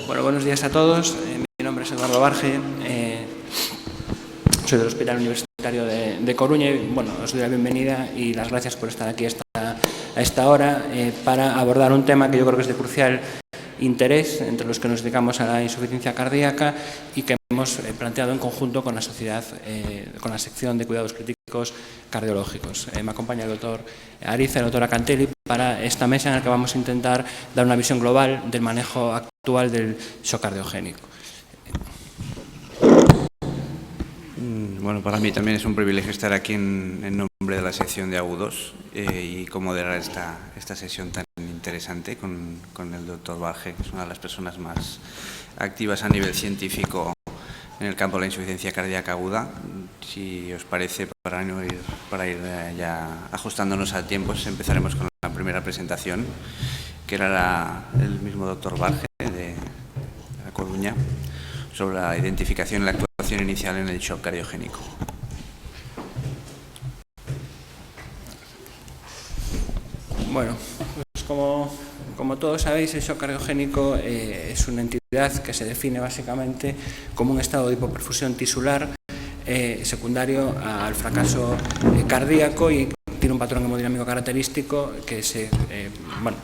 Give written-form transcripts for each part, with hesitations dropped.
Bueno, buenos días a todos. Mi nombre es Eduardo Barge. Soy del Hospital Universitario de Coruña y, bueno, os doy la bienvenida y las gracias por estar aquí a esta hora para abordar un tema que yo creo que es de crucial interés entre los que nos dedicamos a la insuficiencia cardíaca y que hemos planteado en conjunto con la sociedad, con la sección de cuidados críticos cardiológicos. Me acompaña el doctor Ariza y la doctora Cantelli para esta mesa en la que vamos a intentar dar una visión global del manejo actual del shock cardiogénico. Bueno, para mí también es un privilegio estar aquí en nombre de la sección de agudos y moderar esta sesión tan interesante con el doctor Barge, que es una de las personas más activas a nivel científico en el campo de la insuficiencia cardíaca aguda. Si os parece, para ir ya ajustándonos a tiempos, empezaremos con la primera presentación, que era el mismo doctor Barge de La Coruña, sobre la identificación y la actuación inicial en el shock cardiogénico. Bueno, pues como todos sabéis, el shock cardiogénico es una entidad que se define básicamente como un estado de hipoperfusión tisular secundario al fracaso cardíaco y tiene un patrón hemodinámico característico que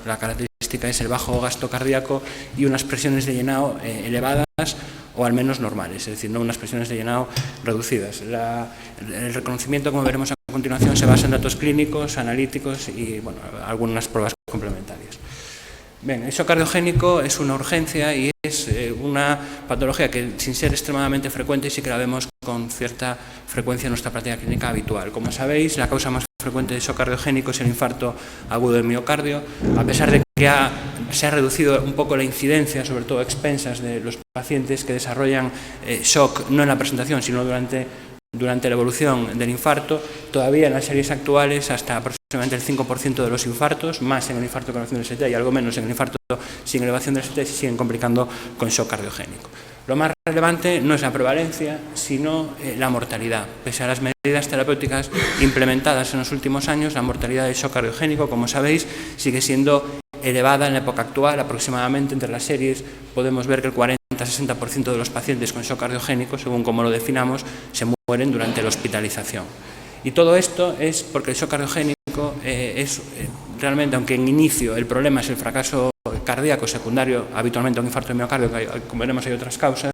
la característica es el bajo gasto cardíaco y unas presiones de llenado elevadas o al menos normales, es decir, no unas presiones de llenado reducidas. El reconocimiento, como veremos a continuación, se basa en datos clínicos, analíticos y algunas pruebas complementarias. Bien, el shock cardiogénico es una urgencia y es una patología que, sin ser extremadamente frecuente, sí que la vemos con cierta frecuencia en nuestra práctica clínica habitual. Como sabéis, la causa más frecuente de shock cardiogénico es el infarto agudo del miocardio, a pesar de que se ha reducido un poco la incidencia, sobre todo a expensas de los pacientes que desarrollan shock no en la presentación, sino durante la evolución del infarto. Todavía en las series actuales hasta aproximadamente el 5% de los infartos, más en el infarto con elevación del ST y algo menos en el infarto sin elevación del ST, se siguen complicando con shock cardiogénico. Lo más relevante no es la prevalencia, sino la mortalidad. Pese a las medidas terapéuticas implementadas en los últimos años, la mortalidad de shock cardiogénico, como sabéis, sigue siendo elevada en la época actual. Aproximadamente entre las series podemos ver que el 40-60% de los pacientes con shock cardiogénico, según como lo definamos, se mueren durante la hospitalización. Y todo esto es porque el shock cardiogénico es realmente, aunque en inicio el problema es el fracaso cardíaco secundario, habitualmente a un infarto de miocardio, que como veremos hay otras causas,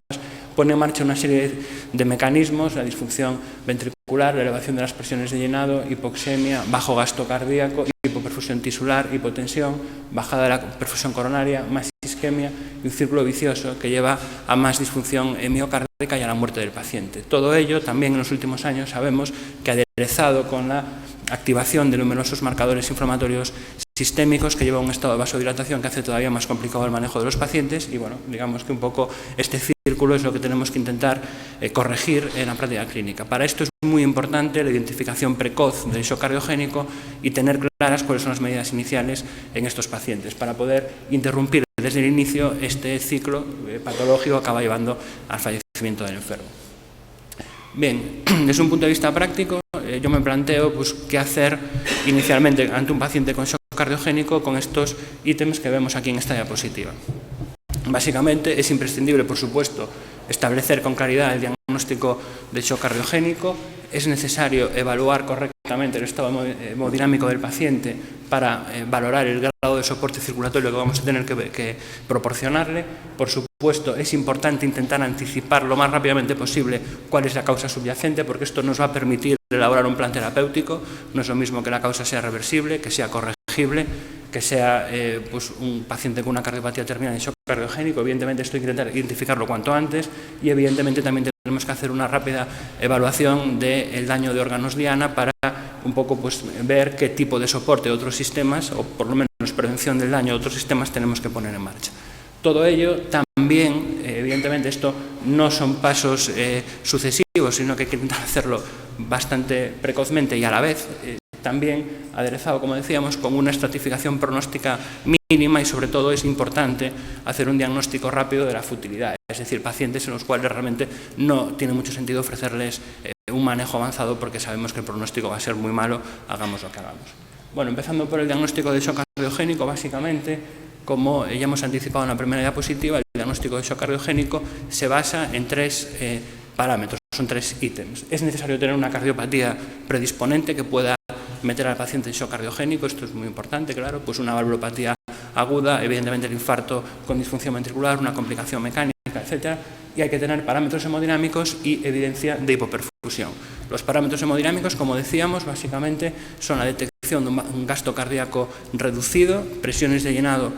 pone en marcha una serie de mecanismos: la disfunción ventricular, la elevación de las presiones de llenado, hipoxemia, bajo gasto cardíaco, hipoperfusión tisular, hipotensión, bajada de la perfusión coronaria, más isquemia y un círculo vicioso que lleva a más disfunción miocárdica y a la muerte del paciente. Todo ello también en los últimos años sabemos que aderezado con la activación de numerosos marcadores inflamatorios sistémicos que lleva a un estado de vasodilatación que hace todavía más complicado el manejo de los pacientes y digamos que un poco este círculo es lo que tenemos que intentar corregir en la práctica clínica. Para esto es muy importante la identificación precoz del shock cardiogénico y tener claras cuáles son las medidas iniciales en estos pacientes para poder interrumpir desde el inicio este ciclo patológico que acaba llevando al fallecimiento del enfermo. Bien, desde un punto de vista práctico, yo me planteo qué hacer inicialmente ante un paciente con shock cardiogénico con estos ítems que vemos aquí en esta diapositiva. Básicamente es imprescindible, por supuesto, establecer con claridad el diagnóstico de shock cardiogénico. Es necesario evaluar correctamente el estado hemodinámico del paciente para valorar el grado de soporte circulatorio que vamos a tener que proporcionarle. Por supuesto, es importante intentar anticipar lo más rápidamente posible cuál es la causa subyacente, porque esto nos va a permitir elaborar un plan terapéutico. No es lo mismo que la causa sea reversible, que sea corregible, que sea un paciente con una cardiopatía terminal de shock cardiogénico. Evidentemente esto hay que intentar identificarlo cuanto antes y evidentemente también tenemos que hacer una rápida evaluación del daño de órganos diana para un poco ver qué tipo de soporte de otros sistemas, o por lo menos prevención del daño de otros sistemas, tenemos que poner en marcha. Todo ello también, evidentemente esto no son pasos sucesivos, sino que hay que intentar hacerlo bastante precozmente y a la vez también aderezado, como decíamos, con una estratificación pronóstica mínima y sobre todo es importante hacer un diagnóstico rápido de la futilidad, es decir, pacientes en los cuales realmente no tiene mucho sentido ofrecerles un manejo avanzado porque sabemos que el pronóstico va a ser muy malo, hagamos lo que hagamos. Bueno, empezando por el diagnóstico de shock cardiogénico, básicamente, como ya hemos anticipado en la primera diapositiva, el diagnóstico de shock cardiogénico se basa en 3 parámetros, son 3 ítems. Es necesario tener una cardiopatía predisponente que pueda meter al paciente en shock cardiogénico, esto es muy importante, claro, pues una valvulopatía aguda, evidentemente el infarto con disfunción ventricular, una complicación mecánica, etcétera, y hay que tener parámetros hemodinámicos y evidencia de hipoperfusión. Los parámetros hemodinámicos, como decíamos, básicamente son la detección de un gasto cardíaco reducido, presiones de llenado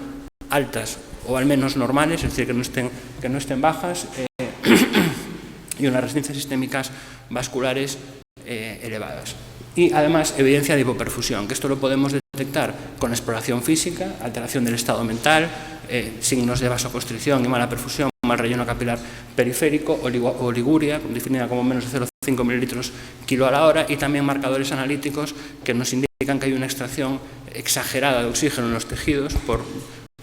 altas o al menos normales, es decir, que no estén bajas, y unas resistencias sistémicas vasculares elevadas. Y además evidencia de hipoperfusión, que esto lo podemos detectar con exploración física, alteración del estado mental, signos de vasoconstricción y mala perfusión, mal relleno capilar periférico, oliguria, definida como menos de 0,5 mililitros kilo a la hora, y también marcadores analíticos que nos indican que hay una extracción exagerada de oxígeno en los tejidos por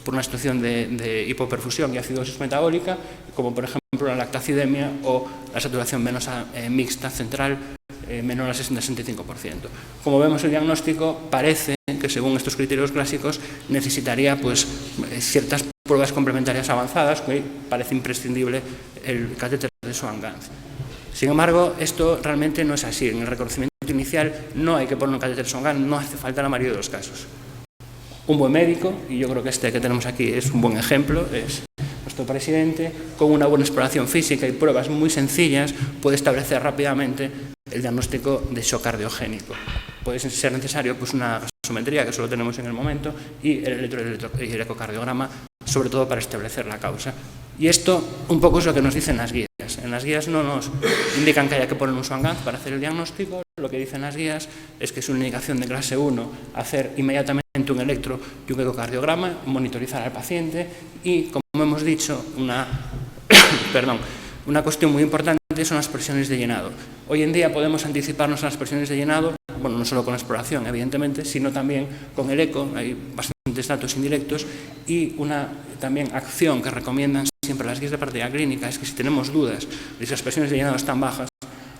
una situación de hipoperfusión y acidosis metabólica, como por ejemplo la lactacidemia o la saturación venosa mixta central menor al 60-65%. Como vemos, el diagnóstico parece que, según estos criterios clásicos, necesitaría pues, ciertas pruebas complementarias avanzadas, que parece imprescindible el catéter de Swan-Ganz. Sin embargo, esto realmente no es así. En el reconocimiento inicial no hay que poner un catéter Swan-Ganz, no hace falta en la mayoría de los casos. Un buen médico, y yo creo que este que tenemos aquí es un buen ejemplo, es nuestro presidente, con una buena exploración física y pruebas muy sencillas, puede establecer rápidamente el diagnóstico de shock cardiogénico. Puede ser necesario pues, una gasometría, que solo tenemos en el momento, y el ecocardiograma, sobre todo para establecer la causa. Y esto un poco es lo que nos dicen las guías. En las guías no nos indican que haya que poner un Swan-Ganz para hacer el diagnóstico. Lo que dicen las guías es que es una indicación de clase 1 hacer inmediatamente un electro y un ecocardiograma, monitorizar al paciente y, como hemos dicho, una cuestión muy importante son las presiones de llenado. Hoy en día podemos anticiparnos a las presiones de llenado, bueno, no solo con la exploración, evidentemente, sino también con el eco, hay bastantes datos indirectos, y una también acción que recomiendan siempre las guías de práctica clínica es que si tenemos dudas de si las presiones de llenado están bajas,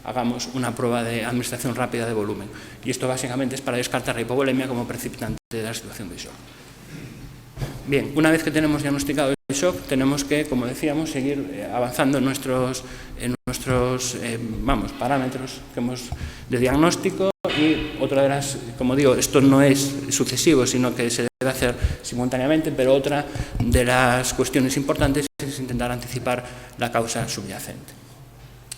hagamos una prueba de administración rápida de volumen. Y esto básicamente es para descartar la hipovolemia como precipitante de la situación de shock. Bien, una vez que tenemos diagnosticado el shock, tenemos que, como decíamos, seguir avanzando en nuestros parámetros de diagnóstico, y otra de las, como digo, esto no es sucesivo, sino que se debe hacer simultáneamente, pero otra de las cuestiones importantes es intentar anticipar la causa subyacente,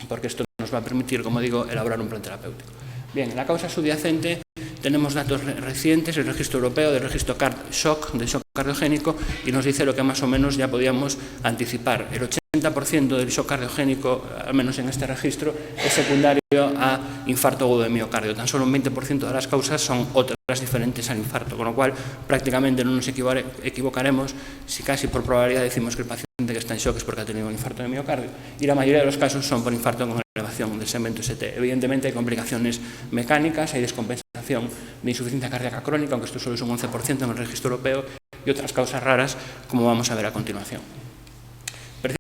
porque esto nos va a permitir, como digo, elaborar un plan terapéutico. Bien, en la causa subyacente tenemos datos recientes, el registro europeo del registro CARD-SHOCK, de shock cardiogénico, y nos dice lo que más o menos ya podíamos anticipar. El 80% del shock cardiogénico, al menos en este registro, es secundario a infarto agudo de miocardio. Tan solo un 20% de las causas son otras diferentes al infarto, con lo cual prácticamente no nos equivocaremos si casi por probabilidad decimos que el paciente que está en shock es porque ha tenido un infarto de miocardio, y la mayoría de los casos son por infarto con elevación del segmento ST. Evidentemente hay complicaciones mecánicas, hay descompensación de insuficiencia cardíaca crónica, aunque esto solo es un 11% en el registro europeo, y otras causas raras, como vamos a ver a continuación.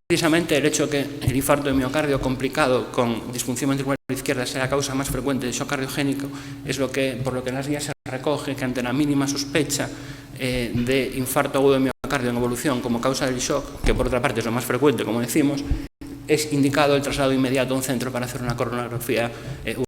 Precisamente el hecho que el infarto de miocardio complicado con disfunción ventricular izquierda sea la causa más frecuente de shock cardiogénico es por lo que en las guías se recoge que ante la mínima sospecha de infarto agudo de miocardio en evolución como causa del shock, que por otra parte es lo más frecuente, como decimos, es indicado el traslado inmediato a un centro para hacer una coronarografía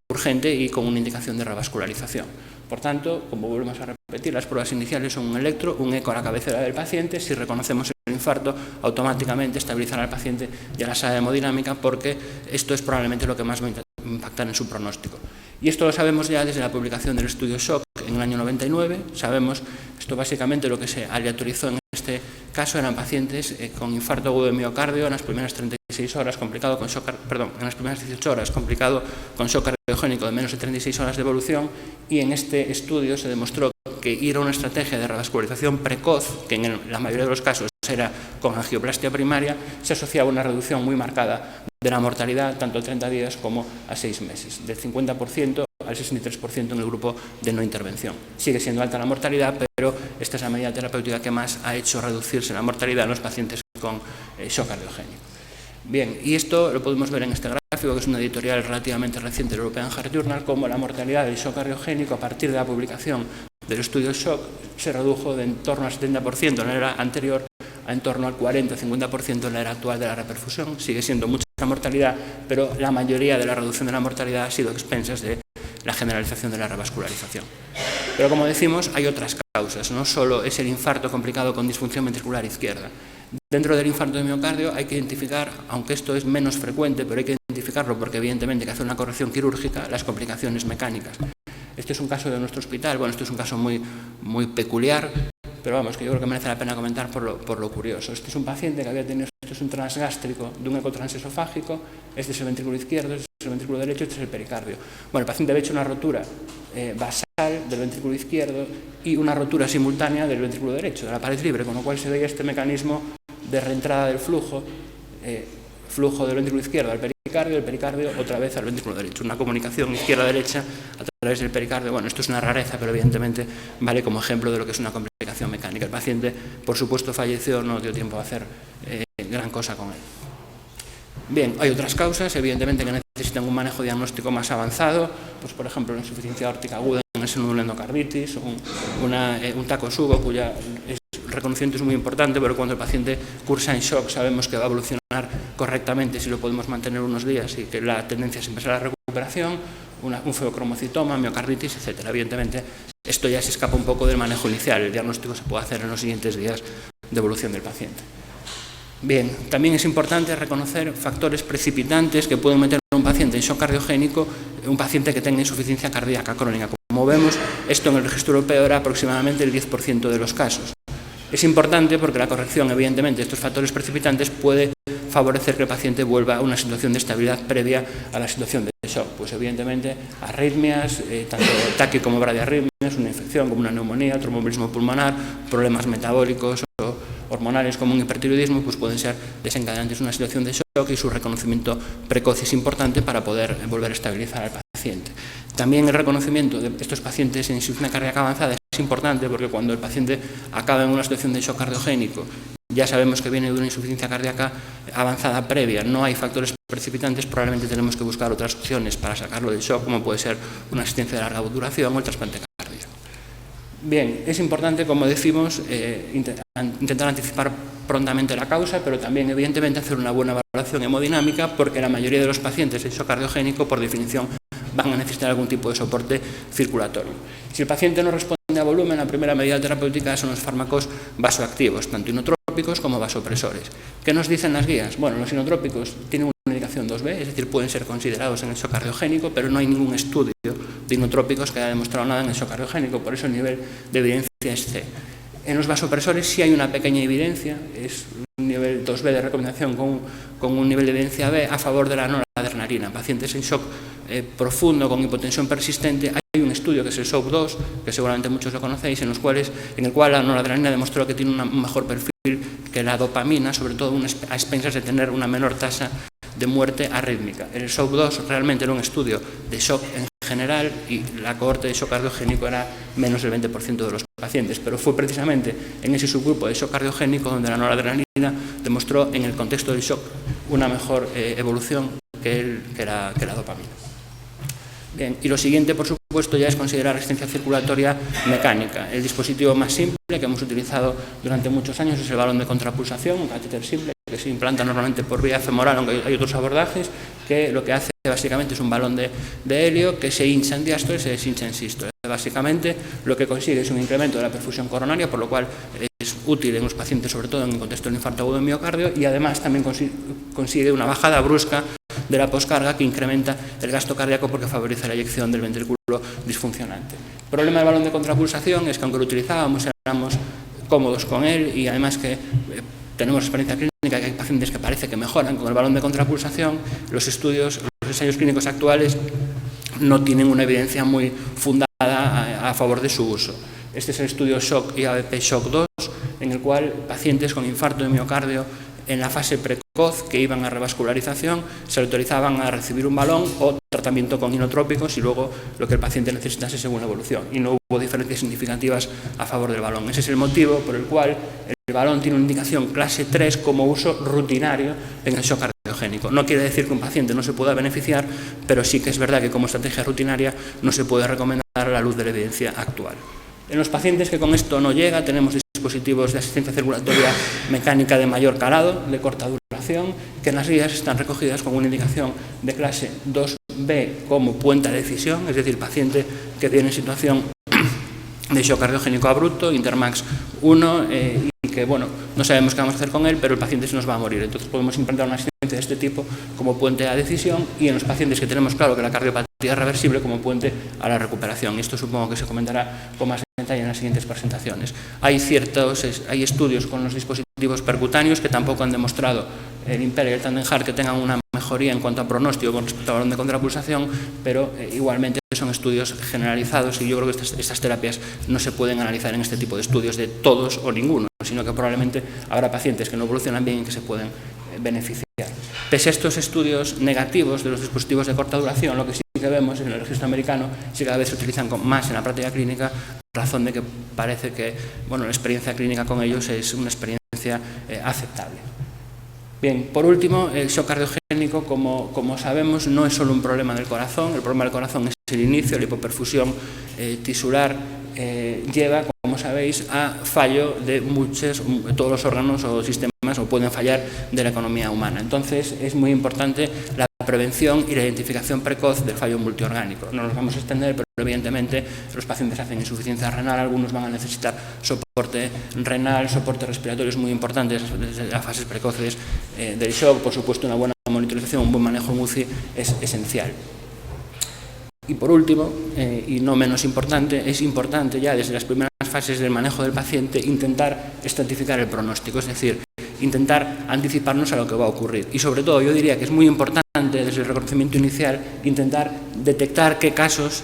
urgente y con una indicación de revascularización. Por tanto, como volvemos a repetir, las pruebas iniciales son un electro, un eco a la cabecera del paciente. Si reconocemos el infarto, automáticamente estabilizará al paciente y a la sala de hemodinámica, porque esto es probablemente lo que más va a impactar en su pronóstico. Y esto lo sabemos ya desde la publicación del estudio SHOCK en el año 99. Sabemos, esto básicamente lo que se aleatorizó en este caso eran pacientes con infarto agudo de miocardio en las primeras 36 horas, complicado con shock, en las primeras 18 horas, complicado con shock cardiogénico de menos de 36 horas de evolución, y en este estudio se demostró que ir a una estrategia de revascularización precoz, que en la mayoría de los casos era con angioplastia primaria, se asociaba a una reducción muy marcada de la mortalidad, tanto a 30 días como a 6 meses, del 50% al 63% en el grupo de no intervención. Sigue siendo alta la mortalidad, pero esta es la medida terapéutica que más ha hecho reducirse la mortalidad en los pacientes con shock cardiogénico. Bien, y esto lo podemos ver en este gráfico, que es una editorial relativamente reciente del European Heart Journal, como la mortalidad del shock cardiogénico a partir de la publicación del estudio SHOCK se redujo de en torno al 70% en la era anterior a en torno al 40-50% en la era actual de la reperfusión. Sigue siendo mucha mortalidad, pero la mayoría de la reducción de la mortalidad ha sido a expensas de la generalización de la revascularización. Pero como decimos, hay otras causas, no solo es el infarto complicado con disfunción ventricular izquierda. Dentro del infarto de miocardio hay que identificar, aunque esto es menos frecuente, pero hay que identificarlo porque evidentemente hay que hacer una corrección quirúrgica, las complicaciones mecánicas. Este es un caso de nuestro hospital, bueno, esto es un caso muy peculiar, pero vamos, que yo creo que merece la pena comentar por lo curioso. Este es un paciente que había tenido, esto es un transgástrico de un ecotransesofágico, este es el ventrículo izquierdo, este es el ventrículo derecho, este es el pericardio. Bueno, el paciente había hecho una rotura basal del ventrículo izquierdo y una rotura simultánea del ventrículo derecho, de la pared libre, con lo cual se veía este mecanismo de reentrada del flujo, flujo del ventrículo izquierdo al pericardio, del pericardio otra vez al ventrículo derecho, una comunicación izquierda-derecha a través del pericardio. Bueno, esto es una rareza, pero evidentemente vale como ejemplo de lo que es una complicación mecánica. El paciente, por supuesto, falleció, no dio tiempo a hacer gran cosa con él. Bien, hay otras causas, evidentemente, que necesitan un manejo diagnóstico más avanzado, pues por ejemplo, la insuficiencia aórtica aguda en ese nódulo endocarditis, un Takotsubo cuya reconocimiento es muy importante, pero cuando el paciente cursa en shock sabemos que va a evolucionar correctamente si lo podemos mantener unos días y que la tendencia es empezar la recuperación, un feocromocitoma, miocarditis, etc. Evidentemente, esto ya se escapa un poco del manejo inicial, el diagnóstico se puede hacer en los siguientes días de evolución del paciente. Bien, también es importante reconocer factores precipitantes que pueden meter a un paciente en shock cardiogénico, un paciente que tenga insuficiencia cardíaca crónica. Como vemos, esto en el registro europeo era aproximadamente el 10% de los casos. Es importante porque la corrección, evidentemente, de estos factores precipitantes puede favorecer que el paciente vuelva a una situación de estabilidad previa a la situación de shock. Pues evidentemente, arritmias, tanto taqui como bradiarritmias, una infección como una neumonía, tromboembolismo pulmonar, problemas metabólicos o hormonales como un hipertiroidismo, pues pueden ser desencadenantes de una situación de shock y su reconocimiento precoz es importante para poder volver a estabilizar al paciente. También el reconocimiento de estos pacientes en insuficiencia cardíaca avanzada es importante porque cuando el paciente acaba en una situación de shock cardiogénico, ya sabemos que viene de una insuficiencia cardíaca avanzada previa, no hay factores precipitantes, probablemente tenemos que buscar otras opciones para sacarlo del shock, como puede ser una asistencia de larga duración o el trasplante cardíaco. Bien, es importante, como decimos, intentar anticipar prontamente la causa, pero también, evidentemente, hacer una buena evaluación hemodinámica, porque la mayoría de los pacientes en shock cardiogénico, por definición, van a necesitar algún tipo de soporte circulatorio. Si el paciente no responde a volumen, la primera medida terapéutica son los fármacos vasoactivos, tanto inotrópicos como vasopresores. ¿Qué nos dicen las guías? Bueno, los inotrópicos tienen una indicación 2B, es decir, pueden ser considerados en el shock cardiogénico, pero no hay ningún estudio de inotrópicos que haya demostrado nada en el shock cardiogénico, por eso el nivel de evidencia es C. En los vasopresores sí hay una pequeña evidencia, es un nivel 2B de recomendación con un nivel de evidencia B a favor de la noradrenalina. Pacientes en shock profundo con hipotensión persistente, hay un estudio que es el SOAP2, que seguramente muchos lo conocéis, en el cual la noradrenalina demostró que tiene un mejor perfil que la dopamina, sobre todo a expensas de tener una menor tasa de muerte arrítmica. El SOAP2 realmente era un estudio de shock en general y la cohorte de shock cardiogénico era menos del 20% de los pacientes, pero fue precisamente en ese subgrupo de shock cardiogénico donde la noradrenalina demostró en el contexto del shock una mejor evolución que la dopamina. Bien, y lo siguiente, por supuesto, ya es considerar asistencia circulatoria mecánica. El dispositivo más simple que hemos utilizado durante muchos años es el balón de contrapulsación, un catéter simple que se implanta normalmente por vía femoral, aunque hay otros abordajes, que lo que hace básicamente es un balón de helio que se hincha en diástole y se deshincha en sístole. Básicamente lo que consigue es un incremento de la perfusión coronaria, por lo cual es útil en los pacientes, sobre todo en el contexto del infarto agudo de miocardio, y además también consigue una bajada brusca de la poscarga que incrementa el gasto cardíaco porque favorece la eyección del ventrículo disfuncionante. El problema del balón de contrapulsación es que aunque lo utilizábamos éramos cómodos con él y además que tenemos experiencia clínica que hay pacientes que parece que mejoran con el balón de contrapulsación, los ensayos clínicos actuales no tienen una evidencia muy fundada a favor de su uso. Este es el estudio SHOCK y ABP SHOCK 2, en el cual pacientes con infarto de miocardio en la fase precoz que iban a revascularización se autorizaban a recibir un balón o tratamiento con inotrópicos y luego lo que el paciente necesitase según la evolución. Y no hubo diferencias significativas a favor del balón. Ese es el motivo por el cual el balón tiene una indicación clase 3 como uso rutinario en el shock cardiogénico. No quiere decir que un paciente no se pueda beneficiar, pero sí que es verdad que como estrategia rutinaria no se puede recomendar a la luz de la evidencia actual. En los pacientes que con esto no llega, tenemos dispositivos de asistencia circulatoria mecánica de mayor calado, de corta duración, que en las guías están recogidas con una indicación de clase 2B como puente de decisión, es decir, paciente que tiene situación de shock cardiogénico abrupto, Intermax 1, y que, bueno, no sabemos qué vamos a hacer con él, pero el paciente se nos va a morir. Entonces podemos implantar una asistencia de este tipo como puente a decisión, y en los pacientes que tenemos claro que la cardiopatía es reversible, como puente a la recuperación. Y esto supongo que se comentará con más detalle en las siguientes presentaciones. Hay estudios con los dispositivos percutáneos que tampoco han demostrado el IMPERA y el Tandem Heart que tengan una mejoría en cuanto a pronóstico con respecto al balón de contrapulsación, pero igualmente son estudios generalizados, y yo creo que estas terapias no se pueden analizar en este tipo de estudios de todos o ninguno, sino que probablemente habrá pacientes que no evolucionan bien y que se pueden beneficiar. Pese a estos estudios negativos de los dispositivos de corta duración, lo que sí que vemos en el registro americano es que cada vez se utilizan más en la práctica clínica, razón de que parece que, bueno, la experiencia clínica con ellos es una experiencia aceptable. Bien, por último, el shock cardiogénico, como sabemos, no es solo un problema del corazón. El problema del corazón es el inicio, la hipoperfusión tisular lleva, como sabéis, a fallo de todos los órganos o sistemas, o pueden fallar, de la economía humana. Entonces, es muy importante la prevención y la identificación precoz del fallo multiorgánico. No nos vamos a extender, pero evidentemente los pacientes hacen insuficiencia renal, algunos van a necesitar soporte renal, soporte respiratorio es muy importante desde las fases precoces del shock. Por supuesto, una buena monitorización, un buen manejo en UCI es esencial. Y por último, y no menos importante, es importante ya desde las primeras fases del manejo del paciente intentar estratificar el pronóstico, es decir, intentar anticiparnos a lo que va a ocurrir. Y sobre todo, yo diría que es muy importante desde el reconocimiento inicial intentar detectar qué casos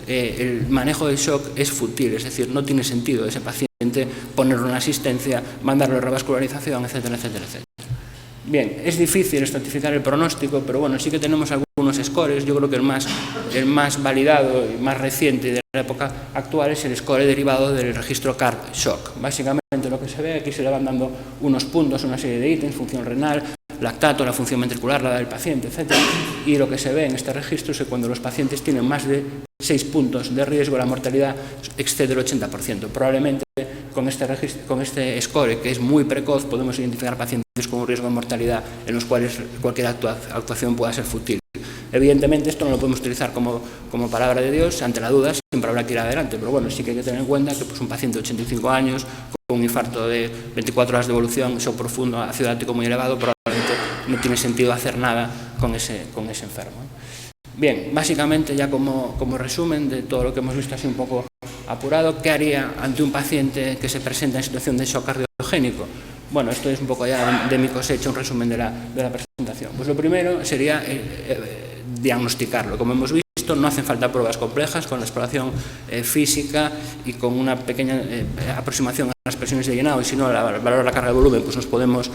el manejo del shock es fútil, es decir, no tiene sentido ese paciente ponerlo en asistencia, mandarlo a revascularización, etcétera, etcétera, etcétera. Bien, es difícil estratificar el pronóstico, pero bueno, sí que tenemos algunos scores. Yo creo que el más validado y más reciente de la época actual es el score derivado del registro CARD Shock. Básicamente lo que se ve aquí, se le van dando unos puntos, una serie de ítems, función renal, lactato, la función ventricular, la edad del paciente, etc. Y lo que se ve en este registro es que cuando los pacientes tienen más de 6 puntos de riesgo, la mortalidad excede el 80%. Probablemente con este score, que es muy precoz, podemos identificar pacientes con un riesgo de mortalidad en los cuales cualquier actuación pueda ser fútil. Evidentemente, esto no lo podemos utilizar como palabra de Dios. Ante la duda siempre habrá que ir adelante, pero bueno, sí que hay que tener en cuenta que un paciente de 85 años con un infarto de 24 horas de evolución, shock profundo, ácido láctico muy elevado, probablemente no tiene sentido hacer nada con ese enfermo. Bien, básicamente ya como resumen de todo lo que hemos visto así un poco apurado, ¿qué haría ante un paciente que se presenta en situación de shock cardiogénico? Bueno, esto es un poco ya de mi cosecha, un resumen de la presentación. Pues lo primero sería diagnosticarlo. Como hemos visto, no hacen falta pruebas complejas, con la exploración física y con una pequeña aproximación a las presiones de llenado, y si no, el valor de la carga de volumen, pues nos podemos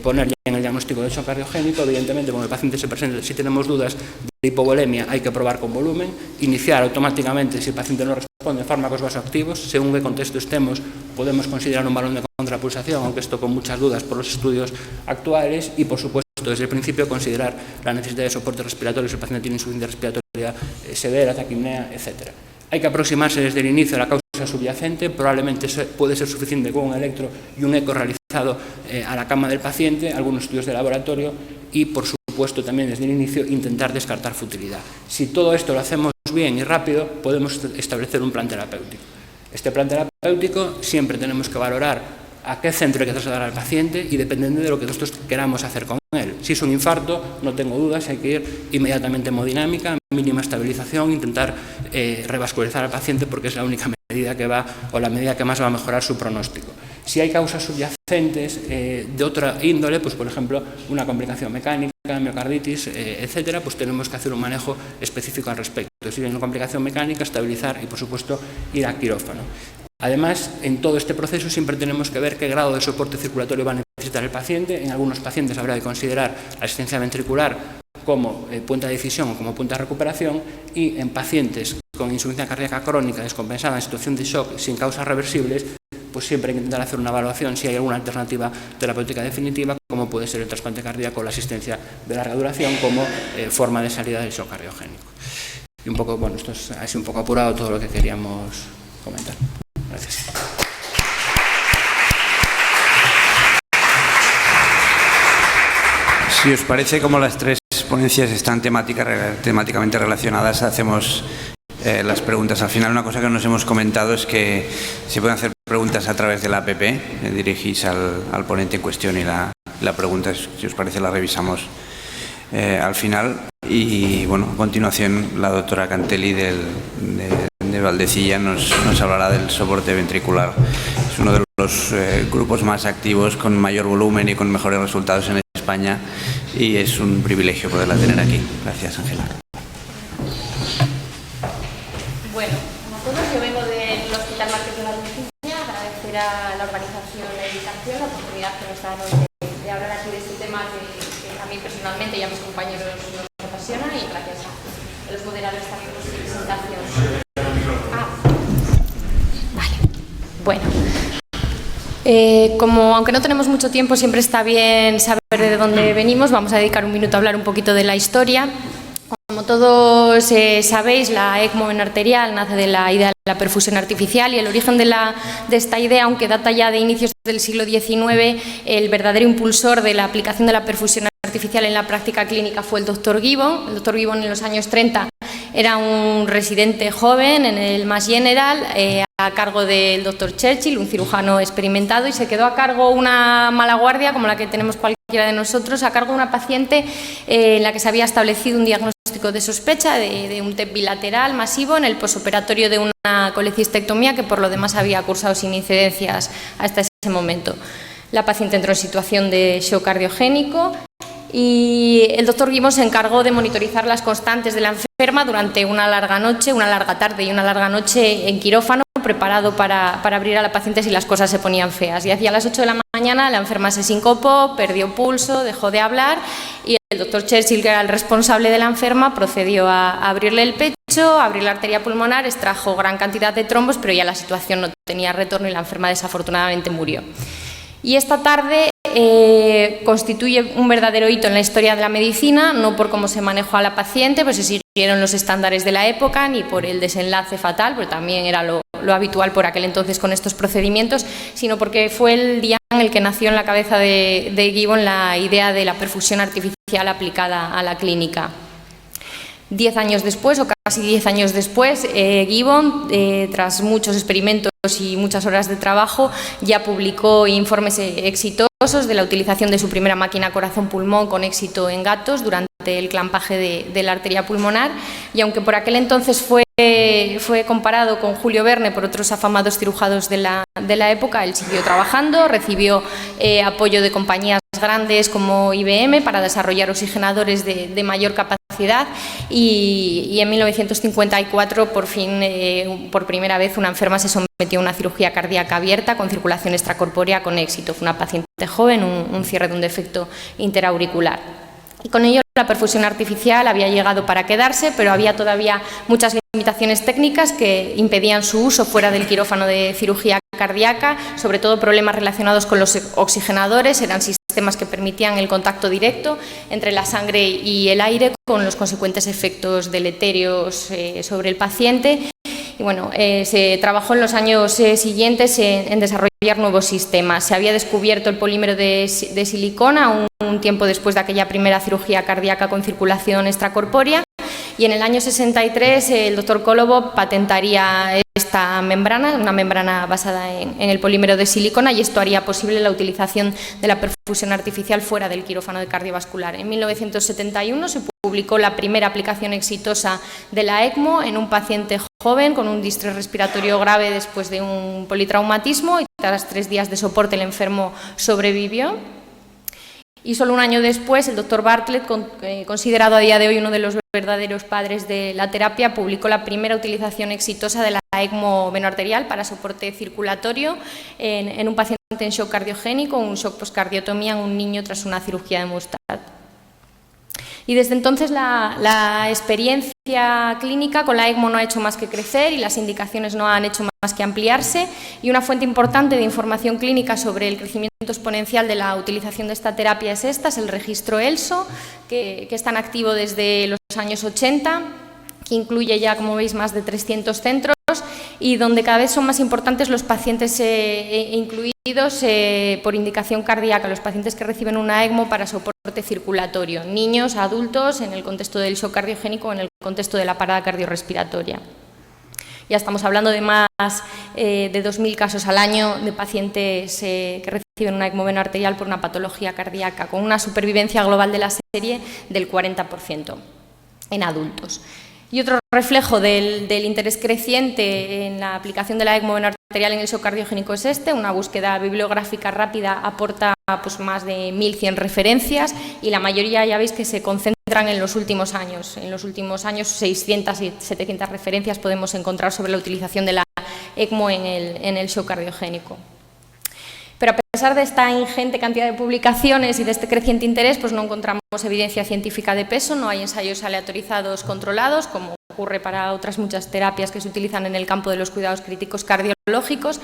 poner ya en el diagnóstico de shock cardiogénico. Evidentemente, cuando el paciente se presenta, si tenemos dudas de hipovolemia, hay que probar con volumen, iniciar automáticamente, si el paciente no responde, fármacos vasoactivos. Según qué contexto estemos, podemos considerar un balón de contrapulsación, aunque esto con muchas dudas por los estudios actuales, y por supuesto desde el principio considerar la necesidad de soporte respiratorio si el paciente tiene insuficiencia respiratoria severa, taquipnea, etc. Hay que aproximarse desde el inicio a la causa subyacente. Probablemente puede ser suficiente con un electro y un eco realizado a la cama del paciente, algunos estudios de laboratorio, y por supuesto también desde el inicio intentar descartar futilidad. Si todo esto lo hacemos bien y rápido, podemos establecer un plan terapéutico. Este plan terapéutico siempre tenemos que valorar a qué centro hay que trasladar al paciente y dependiendo de lo que nosotros queramos hacer con él. Si es un infarto, no tengo dudas, hay que ir inmediatamente en hemodinámica, mínima estabilización, intentar revascularizar al paciente, porque es la única medida que va, o la medida que más va a mejorar su pronóstico. Si hay causas subyacentes de otra índole, pues por ejemplo una complicación mecánica, miocarditis, etcétera, pues tenemos que hacer un manejo específico al respecto. Si hay una complicación mecánica, estabilizar y por supuesto ir a quirófano. Además, en todo este proceso siempre tenemos que ver qué grado de soporte circulatorio va a necesitar el paciente. En algunos pacientes habrá que considerar la asistencia ventricular como puente de decisión o como puente de recuperación, y en pacientes con insuficiencia cardíaca crónica descompensada en situación de shock sin causas reversibles, pues siempre hay que intentar hacer una evaluación si hay alguna alternativa terapéutica definitiva, como puede ser el trasplante cardíaco o la asistencia de larga duración como forma de salida del shock cardiogénico. Y un poco, bueno, esto es así un poco apurado todo lo que queríamos comentar. Gracias. Si os parece, como las tres ponencias están temáticamente relacionadas, hacemos las preguntas. Al final, una cosa que nos hemos comentado es que se pueden hacer preguntas a través de la app, dirigís al ponente en cuestión y la pregunta, si os parece, la revisamos al final. Y bueno, a continuación la doctora Cantelli de Valdecilla nos hablará del soporte ventricular. Es uno de los grupos más activos, con mayor volumen y con mejores resultados en España, y es un privilegio poderla tener aquí. Gracias, Ángela. Bueno, como todos, yo vengo del Hospital Márquez de Valdecilla. Agradecer a la organización La Invitación la oportunidad que nos dan hoy de hablar aquí de este tema que a mí personalmente y a mis compañeros nos apasiona, y gracias a los moderadores también por su presentación. Vale. Bueno. Como aunque no tenemos mucho tiempo, siempre está bien saber de dónde venimos, vamos a dedicar un minuto a hablar un poquito de la historia. Como todos sabéis, la ECMO arterial nace de la idea de la perfusión artificial, y el origen de esta idea, aunque data ya de inicios del siglo XIX, el verdadero impulsor de la aplicación de la perfusión artificial en la práctica clínica fue el doctor Gibbon. El doctor Gibbon en los años 30 era un residente joven en el Mass General, a cargo del doctor Churchill, un cirujano experimentado, y se quedó a cargo una mala guardia, como la que tenemos cualquiera de nosotros, a cargo de una paciente en la que se había establecido un diagnóstico de sospecha de un TEP bilateral masivo en el posoperatorio de una colecistectomía, que por lo demás había cursado sin incidencias hasta ese momento. La paciente entró en situación de shock cardiogénico, y el doctor Gibbon se encargó de monitorizar las constantes de la enferma durante una larga tarde y una larga noche en quirófano, preparado para abrir a la paciente si las cosas se ponían feas. Y hacia las 8 de la mañana la enferma se sincopó, perdió pulso, dejó de hablar, y el doctor Churchill, que era el responsable de la enferma, procedió a abrirle el pecho, a abrir la arteria pulmonar, extrajo gran cantidad de trombos, pero ya la situación no tenía retorno y la enferma desafortunadamente murió. Y esta tarde constituye un verdadero hito en la historia de la medicina, no por cómo se manejó a la paciente, pues se siguieron los estándares de la época, ni por el desenlace fatal, pero también era lo habitual por aquel entonces con estos procedimientos, sino porque fue el día en el que nació en la cabeza de Gibbon la idea de la perfusión artificial aplicada a la clínica. 10 años después, o casi 10 años después, Gibbon, tras muchos experimentos y muchas horas de trabajo, ya publicó informes exitosos de la utilización de su primera máquina corazón-pulmón con éxito en gatos durante el clampaje de la arteria pulmonar, y aunque por aquel entonces fue comparado con Julio Verne por otros afamados cirujanos de la época, él siguió trabajando, recibió apoyo de compañías grandes como IBM para desarrollar oxigenadores de mayor capacidad, y en 1954 por fin, por primera vez, una enferma se sometió a una cirugía cardíaca abierta con circulación extracorpórea con éxito. Fue una paciente joven, un cierre de un defecto interauricular. Y con ello la perfusión artificial había llegado para quedarse, pero había todavía muchas limitaciones técnicas que impedían su uso fuera del quirófano de cirugía cardíaca, sobre todo problemas relacionados con los oxigenadores. Eran sistemas que permitían el contacto directo entre la sangre y el aire, con los consecuentes efectos deleterios sobre el paciente. Y bueno, se trabajó en los años siguientes en desarrollar nuevos sistemas. Se había descubierto el polímero de silicona un tiempo después de aquella primera cirugía cardíaca con circulación extracorpórea, y en el año 63 el doctor Kolobov patentaría esta membrana, una membrana basada en el polímero de silicona, y esto haría posible la utilización de la perfusión artificial fuera del quirófano de cardiovascular. En 1971 se publicó la primera aplicación exitosa de la ECMO en un paciente joven con un distrés respiratorio grave después de un politraumatismo, y tras 3 días de soporte el enfermo sobrevivió. Y solo un año después, el doctor Bartlett, considerado a día de hoy uno de los verdaderos padres de la terapia, publicó la primera utilización exitosa de la ECMO venoarterial para soporte circulatorio en un paciente en shock cardiogénico, un shock poscardiotomía en un niño tras una cirugía de Mustad. Y desde entonces la experiencia clínica con la ECMO no ha hecho más que crecer, y las indicaciones no han hecho más que ampliarse, y una fuente importante de información clínica sobre el crecimiento exponencial de la utilización de esta terapia es el registro ELSO, que es tan activo desde los años 80, que incluye ya, como veis, más de 300 centros y donde cada vez son más importantes los pacientes incluidos por indicación cardíaca, los pacientes que reciben una ECMO para soporte circulatorio, niños, adultos, en el contexto del shock cardiogénico, en el contexto de la parada cardiorrespiratoria. Ya estamos hablando de más de 2.000 casos al año de pacientes que reciben una ECMO venoarterial por una patología cardíaca, con una supervivencia global de la serie del 40% en adultos. Y otro reflejo del interés creciente en la aplicación de la ECMO venoarterial en el shock cardiogénico es una búsqueda bibliográfica rápida aporta pues, más de 1.100 referencias y la mayoría ya veis que se concentran en los últimos años. En los últimos años 600 y 700 referencias podemos encontrar sobre la utilización de la ECMO en el shock cardiogénico. Pero a pesar de esta ingente cantidad de publicaciones y de este creciente interés, pues no encontramos evidencia científica de peso, no hay ensayos aleatorizados controlados, como ocurre para otras muchas terapias que se utilizan en el campo de los cuidados críticos cardiológicos.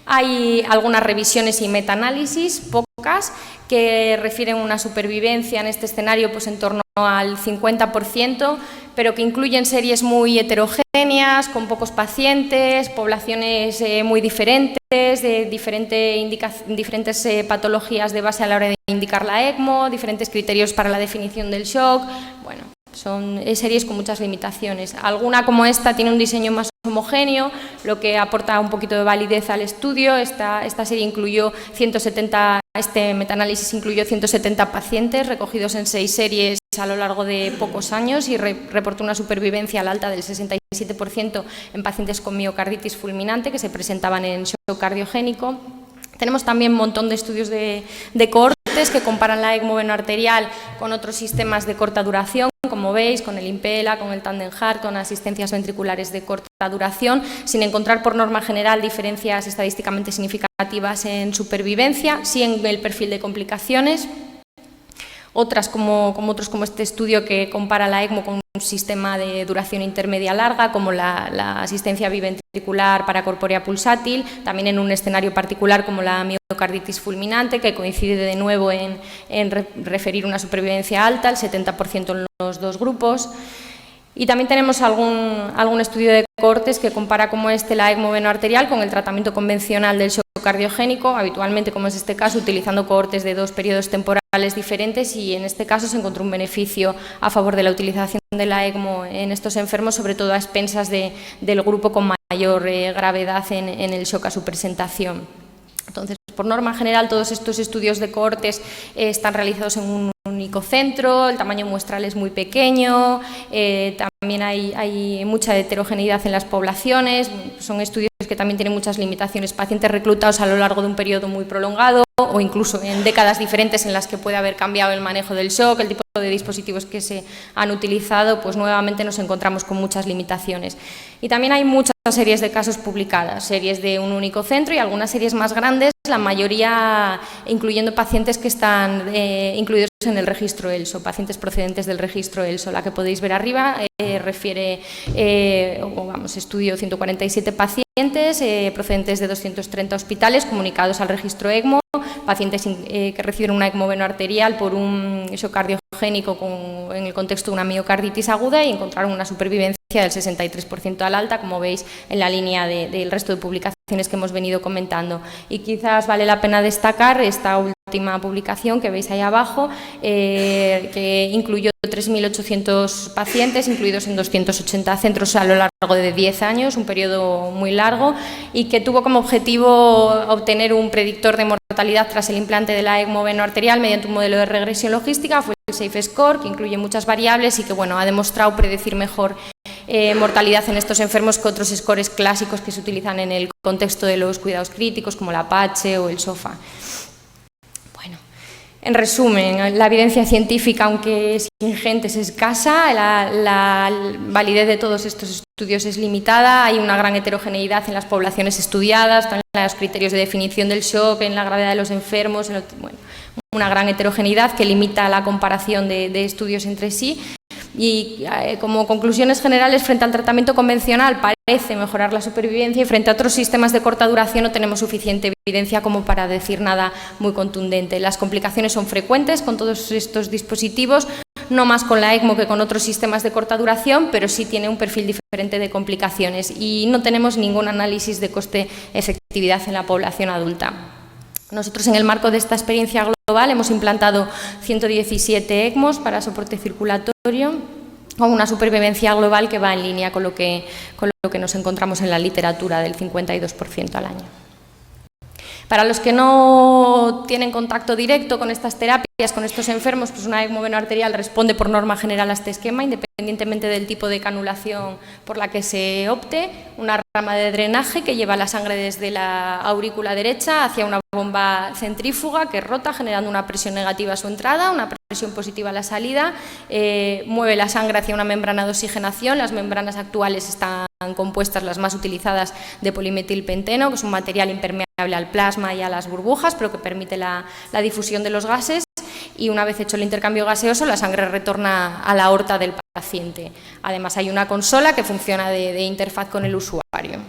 Hay algunas revisiones y metaanálisis, pocas, que refieren una supervivencia en este escenario pues en torno al 50%, pero que incluyen series muy heterogéneas, con pocos pacientes, poblaciones muy diferentes, de diferentes patologías de base a la hora de indicar la ECMO, diferentes criterios para la definición del shock. Bueno, son series con muchas limitaciones. Alguna como esta tiene un diseño más homogéneo, lo que aporta un poquito de validez al estudio. Esta serie incluyó 170, este metaanálisis incluyó 170 pacientes recogidos en 6 series a lo largo de pocos años y reportó una supervivencia al alta del 67% en pacientes con miocarditis fulminante que se presentaban en shock cardiogénico. Tenemos también un montón de estudios de cohortes que comparan la ECMO venoarterial con otros sistemas de corta duración, como veis, con el Impella, con el Tandem Heart, con asistencias ventriculares de corta duración, sin encontrar por norma general diferencias estadísticamente significativas en supervivencia, sí en el perfil de complicaciones. Otras como este estudio que compara la ECMO con un sistema de duración intermedia larga, como la asistencia biventricular paracorpórea pulsátil, también en un escenario particular como la miocarditis fulminante, que coincide de nuevo en referir una supervivencia alta, el 70% en los dos grupos. Y también tenemos algún estudio de cohortes que compara como la ECMO venoarterial con el tratamiento convencional del shock cardiogénico, habitualmente, como es este caso, utilizando cohortes de 2 periodos temporales diferentes, y en este caso se encontró un beneficio a favor de la utilización de la ECMO en estos enfermos, sobre todo a expensas del grupo con mayor gravedad en el shock a su presentación. Entonces, por norma general, todos estos estudios de cohortes están realizados en un único centro, el tamaño muestral es muy pequeño, también hay mucha heterogeneidad en las poblaciones, son estudios que también tienen muchas limitaciones, pacientes reclutados a lo largo de un periodo muy prolongado o incluso en décadas diferentes en las que puede haber cambiado el manejo del shock, el tipo de dispositivos que se han utilizado, pues nuevamente nos encontramos con muchas limitaciones. Y también hay muchas series de casos publicadas, series de un único centro y algunas series más grandes, la mayoría incluyendo pacientes que están incluidos en el registro ELSO, pacientes procedentes del registro ELSO. La que podéis ver arriba refiere, estudio 147 pacientes procedentes de 230 hospitales comunicados al registro ECMO, pacientes que reciben una ECMO venoarterial por un shock cardiogénico en el contexto de una miocarditis aguda y encontraron una supervivencia del 63% al alta, como veis en la línea del resto de publicaciones que hemos venido comentando. Y quizás vale la pena destacar esta última publicación que veis ahí abajo, que incluyó 3.800 pacientes, incluidos en 280 centros a lo largo de 10 años, un periodo muy largo, y que tuvo como objetivo obtener un predictor de mortalidad tras el implante de la ECMO venoarterial mediante un modelo de regresión logística. Fue el SAFE-SCORE, que incluye muchas variables y que ha demostrado predecir mejor mortalidad en estos enfermos que otros scores clásicos que se utilizan en el contexto de los cuidados críticos, como la APACHE o el SOFA. Bueno, en resumen, la evidencia científica, aunque es ingente, es escasa, la validez de todos estos estudios es limitada, hay una gran heterogeneidad en las poblaciones estudiadas, en los criterios de definición del shock, en la gravedad de los enfermos, una gran heterogeneidad que limita la comparación de estudios entre sí. Y como conclusiones generales, frente al tratamiento convencional parece mejorar la supervivencia y frente a otros sistemas de corta duración no tenemos suficiente evidencia como para decir nada muy contundente. Las complicaciones son frecuentes con todos estos dispositivos, no más con la ECMO que con otros sistemas de corta duración, pero sí tiene un perfil diferente de complicaciones y no tenemos ningún análisis de coste-efectividad en la población adulta. Nosotros, en el marco de esta experiencia global, hemos implantado 117 ECMOs para soporte circulatorio, con una supervivencia global que va en línea con lo que nos encontramos en la literatura, del 52% al año. Para los que no tienen contacto directo con estas terapias, con estos enfermos, pues una ECMO venoarterial responde por norma general a este esquema, independientemente del tipo de canulación por la que se opte. Una rama de drenaje que lleva la sangre desde la aurícula derecha hacia una bomba centrífuga que rota generando una presión negativa a su entrada, una presión positiva a la salida, mueve la sangre hacia una membrana de oxigenación. Las membranas actuales están compuestas, las más utilizadas, de polimetilpenteno, que es un material impermeable al plasma y a las burbujas, pero que permite la difusión de los gases, y una vez hecho el intercambio gaseoso, la sangre retorna a la aorta del paciente. Además, hay una consola que funciona de interfaz con el usuario,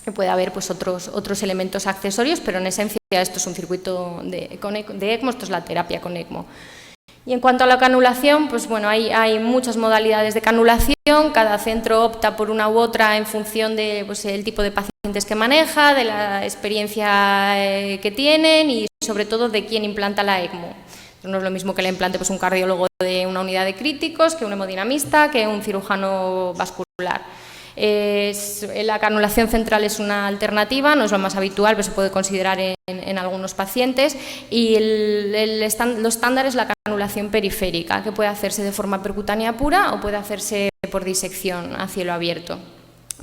que puede haber pues otros elementos accesorios, pero en esencia esto es un circuito de ECMO, esto es la terapia con ECMO. Y en cuanto a la canulación, pues bueno, hay muchas modalidades de canulación, cada centro opta por una u otra en función de pues, el tipo de pacientes que maneja, de la experiencia que tienen y sobre todo de quién implanta la ECMO. No es lo mismo que la implante pues, un cardiólogo de una unidad de críticos, que un hemodinamista, que un cirujano vascular. La canulación central es una alternativa, no es lo más habitual, pero se puede considerar en algunos pacientes, y lo estándar es la canulación periférica, que puede hacerse de forma percutánea pura o puede hacerse por disección a cielo abierto.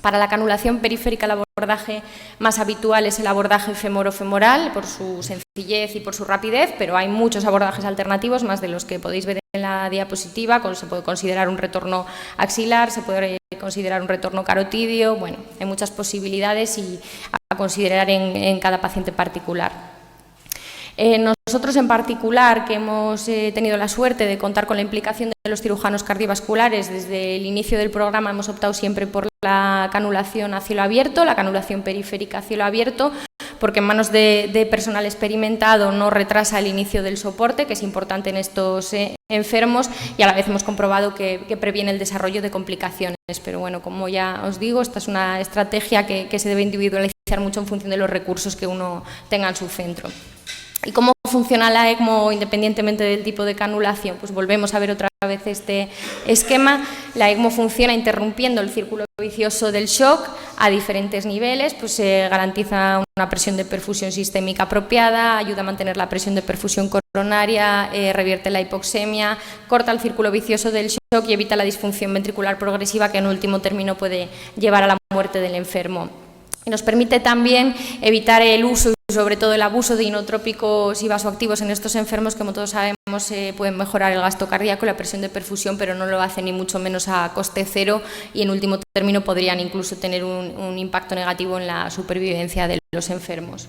Para la canulación periférica, el abordaje más habitual es el abordaje femoro-femoral, por su sencillez y por su rapidez, pero hay muchos abordajes alternativos, más de los que podéis ver en la diapositiva. Se puede considerar un retorno axilar, se puede considerar un retorno carotidio. Bueno, hay muchas posibilidades y a considerar en cada paciente particular. Nosotros en particular, que hemos tenido la suerte de contar con la implicación de los cirujanos cardiovasculares, desde el inicio del programa hemos optado siempre por la canulación a cielo abierto, la canulación periférica a cielo abierto, porque en manos de personal experimentado no retrasa el inicio del soporte, que es importante en estos enfermos, y a la vez hemos comprobado que previene el desarrollo de complicaciones. Pero bueno, como ya os digo, esta es una estrategia que se debe individualizar mucho en función de los recursos que uno tenga en su centro. ¿Y cómo funciona la ECMO independientemente del tipo de canulación? Pues volvemos a ver otra vez este esquema. La ECMO funciona interrumpiendo el círculo vicioso del shock a diferentes niveles, pues se garantiza una presión de perfusión sistémica apropiada, ayuda a mantener la presión de perfusión coronaria, revierte la hipoxemia, corta el círculo vicioso del shock y evita la disfunción ventricular progresiva, que en último término puede llevar a la muerte del enfermo. Y nos permite también evitar el uso y sobre todo el abuso de inotrópicos y vasoactivos en estos enfermos, que como todos sabemos pueden mejorar el gasto cardíaco y la presión de perfusión, pero no lo hacen ni mucho menos a coste cero, y en último término podrían incluso tener un impacto negativo en la supervivencia de los enfermos.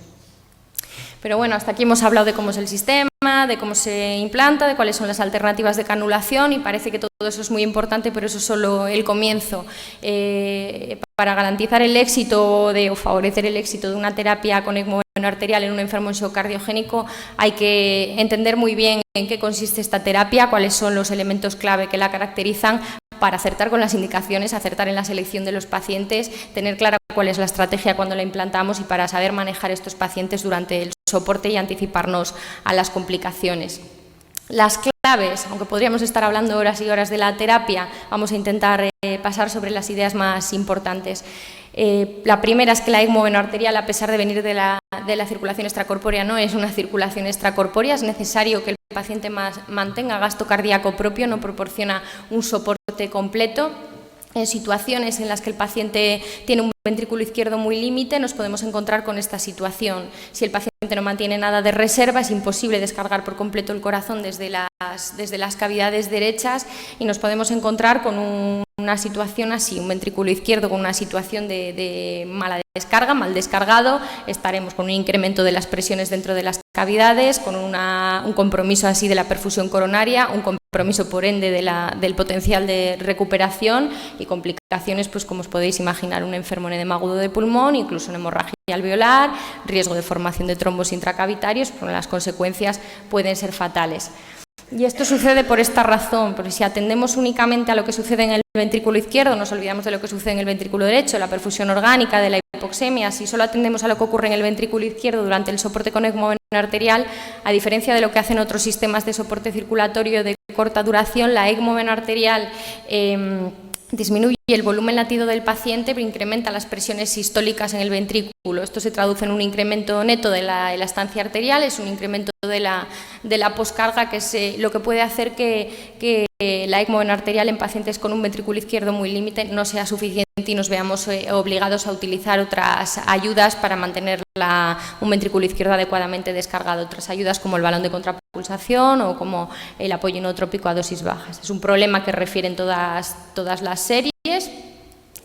Pero bueno, hasta aquí hemos hablado de cómo es el sistema, de cómo se implanta, de cuáles son las alternativas de canulación, y parece que todo eso es muy importante, pero eso es solo el comienzo. Para garantizar el éxito o favorecer el éxito de una terapia con ECMO venoarterial en un enfermo en shock cardiogénico, hay que entender muy bien en qué consiste esta terapia, cuáles son los elementos clave que la caracterizan, para acertar con las indicaciones, acertar en la selección de los pacientes, tener clara cuál es la estrategia cuando la implantamos y para saber manejar estos pacientes durante el soporte y anticiparnos a las complicaciones. Las claves, aunque podríamos estar hablando horas y horas de la terapia, vamos a intentar pasar sobre las ideas más importantes. La primera es que la ECMO venoarterial, a pesar de venir de la circulación extracorpórea, no es una circulación extracorpórea. Es necesario que el paciente mantenga gasto cardíaco propio, no proporciona un soporte completo. En situaciones en las que el paciente tiene un ventrículo izquierdo muy límite, nos podemos encontrar con esta situación. Si el paciente no mantiene nada de reserva, es imposible descargar por completo el corazón desde las cavidades derechas, y nos podemos encontrar con una situación así, un ventrículo izquierdo con una situación de mala descarga, mal descargado. Estaremos con un incremento de las presiones dentro de las cavidades, con un compromiso así de la perfusión coronaria, un compromiso por ende del potencial de recuperación, y complicaciones, pues como os podéis imaginar, un enfermo en edema agudo de pulmón, incluso en hemorragia alveolar, riesgo de formación de trombos intracavitarios, pero las consecuencias pueden ser fatales. Y esto sucede por esta razón, porque si atendemos únicamente a lo que sucede en el ventrículo izquierdo, nos olvidamos de lo que sucede en el ventrículo derecho, la perfusión orgánica, de la hipoxemia. Si solo atendemos a lo que ocurre en el ventrículo izquierdo durante el soporte con ECMO arterial, a diferencia de lo que hacen otros sistemas de soporte circulatorio de corta duración, la ECMO arterial disminuye el volumen latido del paciente, pero incrementa las presiones sistólicas en el ventrículo. Esto se traduce en un incremento neto de la elastancia arterial, es un incremento de la poscarga, que es lo que puede hacer que la ECMO arterial en pacientes con un ventrículo izquierdo muy límite no sea suficiente y nos veamos obligados a utilizar otras ayudas para mantener un ventrículo izquierdo adecuadamente descargado, otras ayudas como el balón de contrapulsación o como el apoyo inotrópico a dosis bajas. Es un problema que refieren todas las series.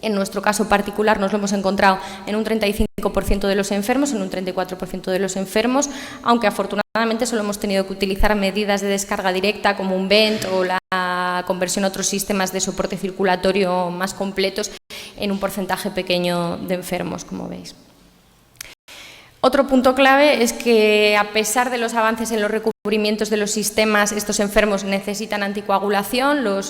En nuestro caso particular nos lo hemos encontrado en un 35% de los enfermos, en un 34% de los enfermos, aunque afortunadamente solo hemos tenido que utilizar medidas de descarga directa como un vent o la conversión a otros sistemas de soporte circulatorio más completos en un porcentaje pequeño de enfermos, como veis. Otro punto clave es que, a pesar de los avances en los recubrimientos de los sistemas, estos enfermos necesitan anticoagulación. Los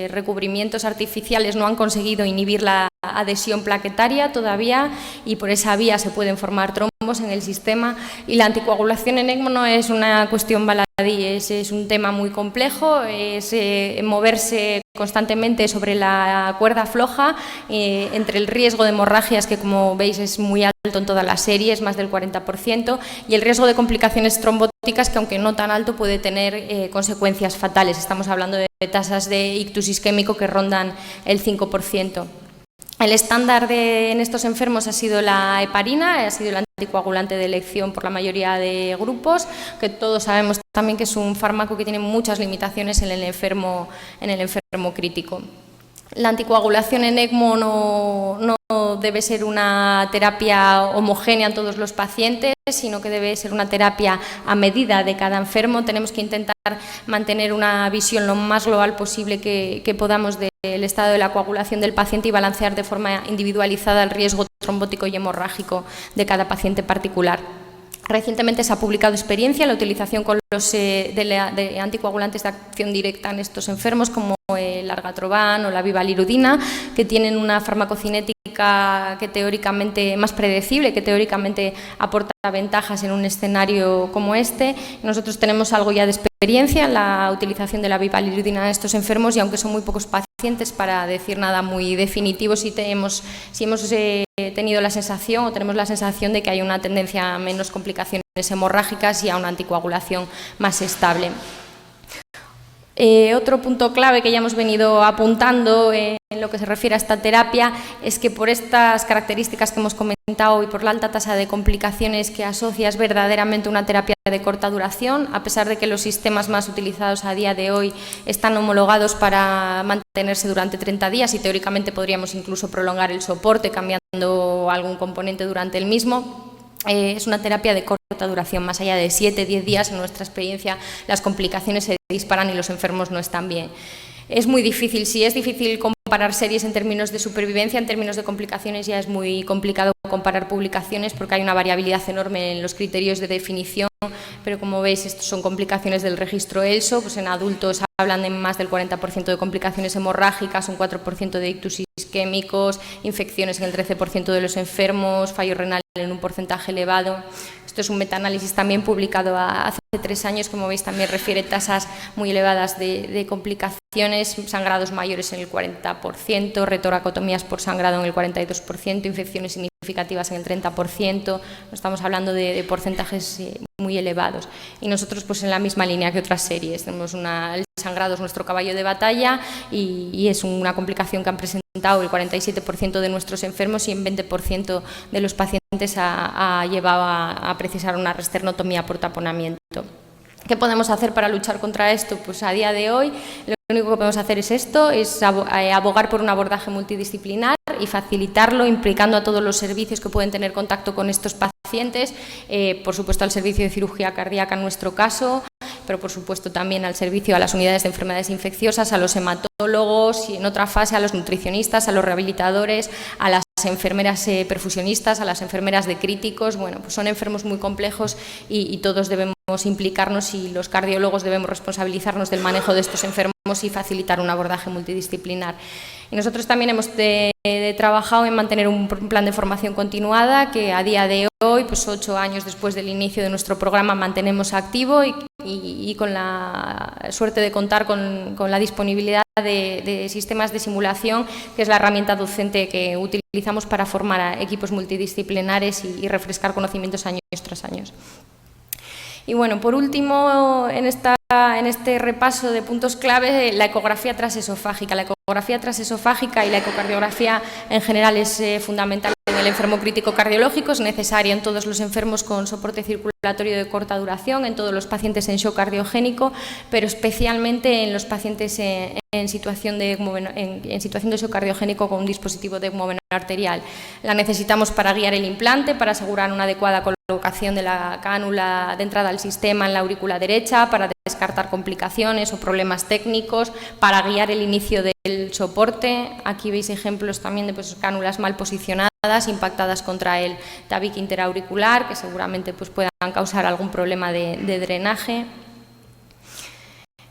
recubrimientos artificiales no han conseguido inhibir la adhesión plaquetaria todavía y por esa vía se pueden formar trombos en el sistema. Y la anticoagulación en ECMO no es una cuestión baladí, es un tema muy complejo, es moverse constantemente sobre la cuerda floja entre el riesgo de hemorragias, que como veis es muy alto en todas las series, más del 40%, y el riesgo de complicaciones trombóticas, que aunque no tan alto puede tener consecuencias fatales. Estamos hablando de tasas de ictus isquémico que rondan el 5%. El estándar en estos enfermos ha sido la heparina, ha sido el anticoagulante de elección por la mayoría de grupos, que todos sabemos también que es un fármaco que tiene muchas limitaciones en el enfermo crítico. La anticoagulación en ECMO no debe ser una terapia homogénea en todos los pacientes, sino que debe ser una terapia a medida de cada enfermo. Tenemos que intentar mantener una visión lo más global posible que podamos del estado de la coagulación del paciente y balancear de forma individualizada el riesgo trombótico y hemorrágico de cada paciente particular. Recientemente se ha publicado experiencia en la utilización con de anticoagulantes de acción directa en estos enfermos, como el argatroban o la vivalirudina, que tienen una farmacocinética que teóricamente más predecible, que teóricamente aporta ventajas en un escenario como este. Nosotros tenemos algo ya de experiencia en la utilización de la vivalirudina en estos enfermos y aunque son muy pocos pacientes, para decir nada muy definitivo, si hemos tenido la sensación o tenemos la sensación de que hay una tendencia a menos complicaciones hemorrágicas y a una anticoagulación más estable. Otro punto clave que ya hemos venido apuntando en lo que se refiere a esta terapia es que, por estas características que hemos comentado y por la alta tasa de complicaciones que asocia, es verdaderamente una terapia de corta duración, a pesar de que los sistemas más utilizados a día de hoy están homologados para mantenerse durante 30 días y teóricamente podríamos incluso prolongar el soporte cambiando algún componente durante el mismo. Es una terapia de corta duración, más allá de 7-10 días. En nuestra experiencia las complicaciones se disparan y los enfermos no están bien. Es muy difícil, si es difícil comparar series en términos de supervivencia, en términos de complicaciones ya es muy complicado comparar publicaciones porque hay una variabilidad enorme en los criterios de definición, pero como veis, estos son complicaciones del registro ELSO, pues en adultos hablan de más del 40% de complicaciones hemorrágicas, un 4% de ictus isquémicos, infecciones en el 13% de los enfermos, fallo renal en un porcentaje elevado. Esto es un metaanálisis también publicado hace 3 años, como veis también refiere tasas muy elevadas de complicaciones, sangrados mayores en el 40%, retoracotomías por sangrado en el 42%, infecciones significativas en el 30%, estamos hablando de porcentajes muy elevados. Y nosotros pues en la misma línea que otras series, tenemos el sangrado es nuestro caballo de batalla y es una complicación que han presentado el 47% de nuestros enfermos y en 20% de los pacientes ha llevado a precisar una resternotomía por taponamiento. ¿Qué podemos hacer para luchar contra esto? Pues a día de hoy lo único que podemos hacer es esto, es abogar por un abordaje multidisciplinar y facilitarlo, implicando a todos los servicios que pueden tener contacto con estos pacientes, por supuesto al servicio de cirugía cardíaca en nuestro caso, pero por supuesto también al servicio a las unidades de enfermedades infecciosas, a los hematólogos y en otra fase a los nutricionistas, a los rehabilitadores, a las enfermeras perfusionistas, a las enfermeras de críticos. Bueno, pues son enfermos muy complejos y todos debemos implicarnos, y los cardiólogos debemos responsabilizarnos del manejo de estos enfermos y facilitar un abordaje multidisciplinar. Y nosotros también hemos trabajado en mantener un plan de formación continuada que a día de hoy, pues 8 años después del inicio de nuestro programa, mantenemos activo y con la suerte de contar con la disponibilidad de sistemas de simulación, que es la herramienta docente que utilizamos para formar a equipos multidisciplinares y refrescar conocimientos años tras años. Y bueno, por último, en este repaso de puntos clave, la ecografía transesofágica. La ecografía transesofágica y la ecocardiografía en general es fundamental en el enfermo crítico cardiológico, es necesaria en todos los enfermos con soporte circulatorio de corta duración, en todos los pacientes en shock cardiogénico, pero especialmente en los pacientes en situación de shock cardiogénico con un dispositivo de ECMO arterial. La necesitamos para guiar el implante, para asegurar una adecuada colocación de la cánula de entrada al sistema en la aurícula derecha, para descartar complicaciones o problemas técnicos, para guiar el inicio del soporte. Aquí veis ejemplos también de cánulas mal posicionadas, impactadas contra el tabique interauricular, que seguramente puedan causar algún problema de drenaje.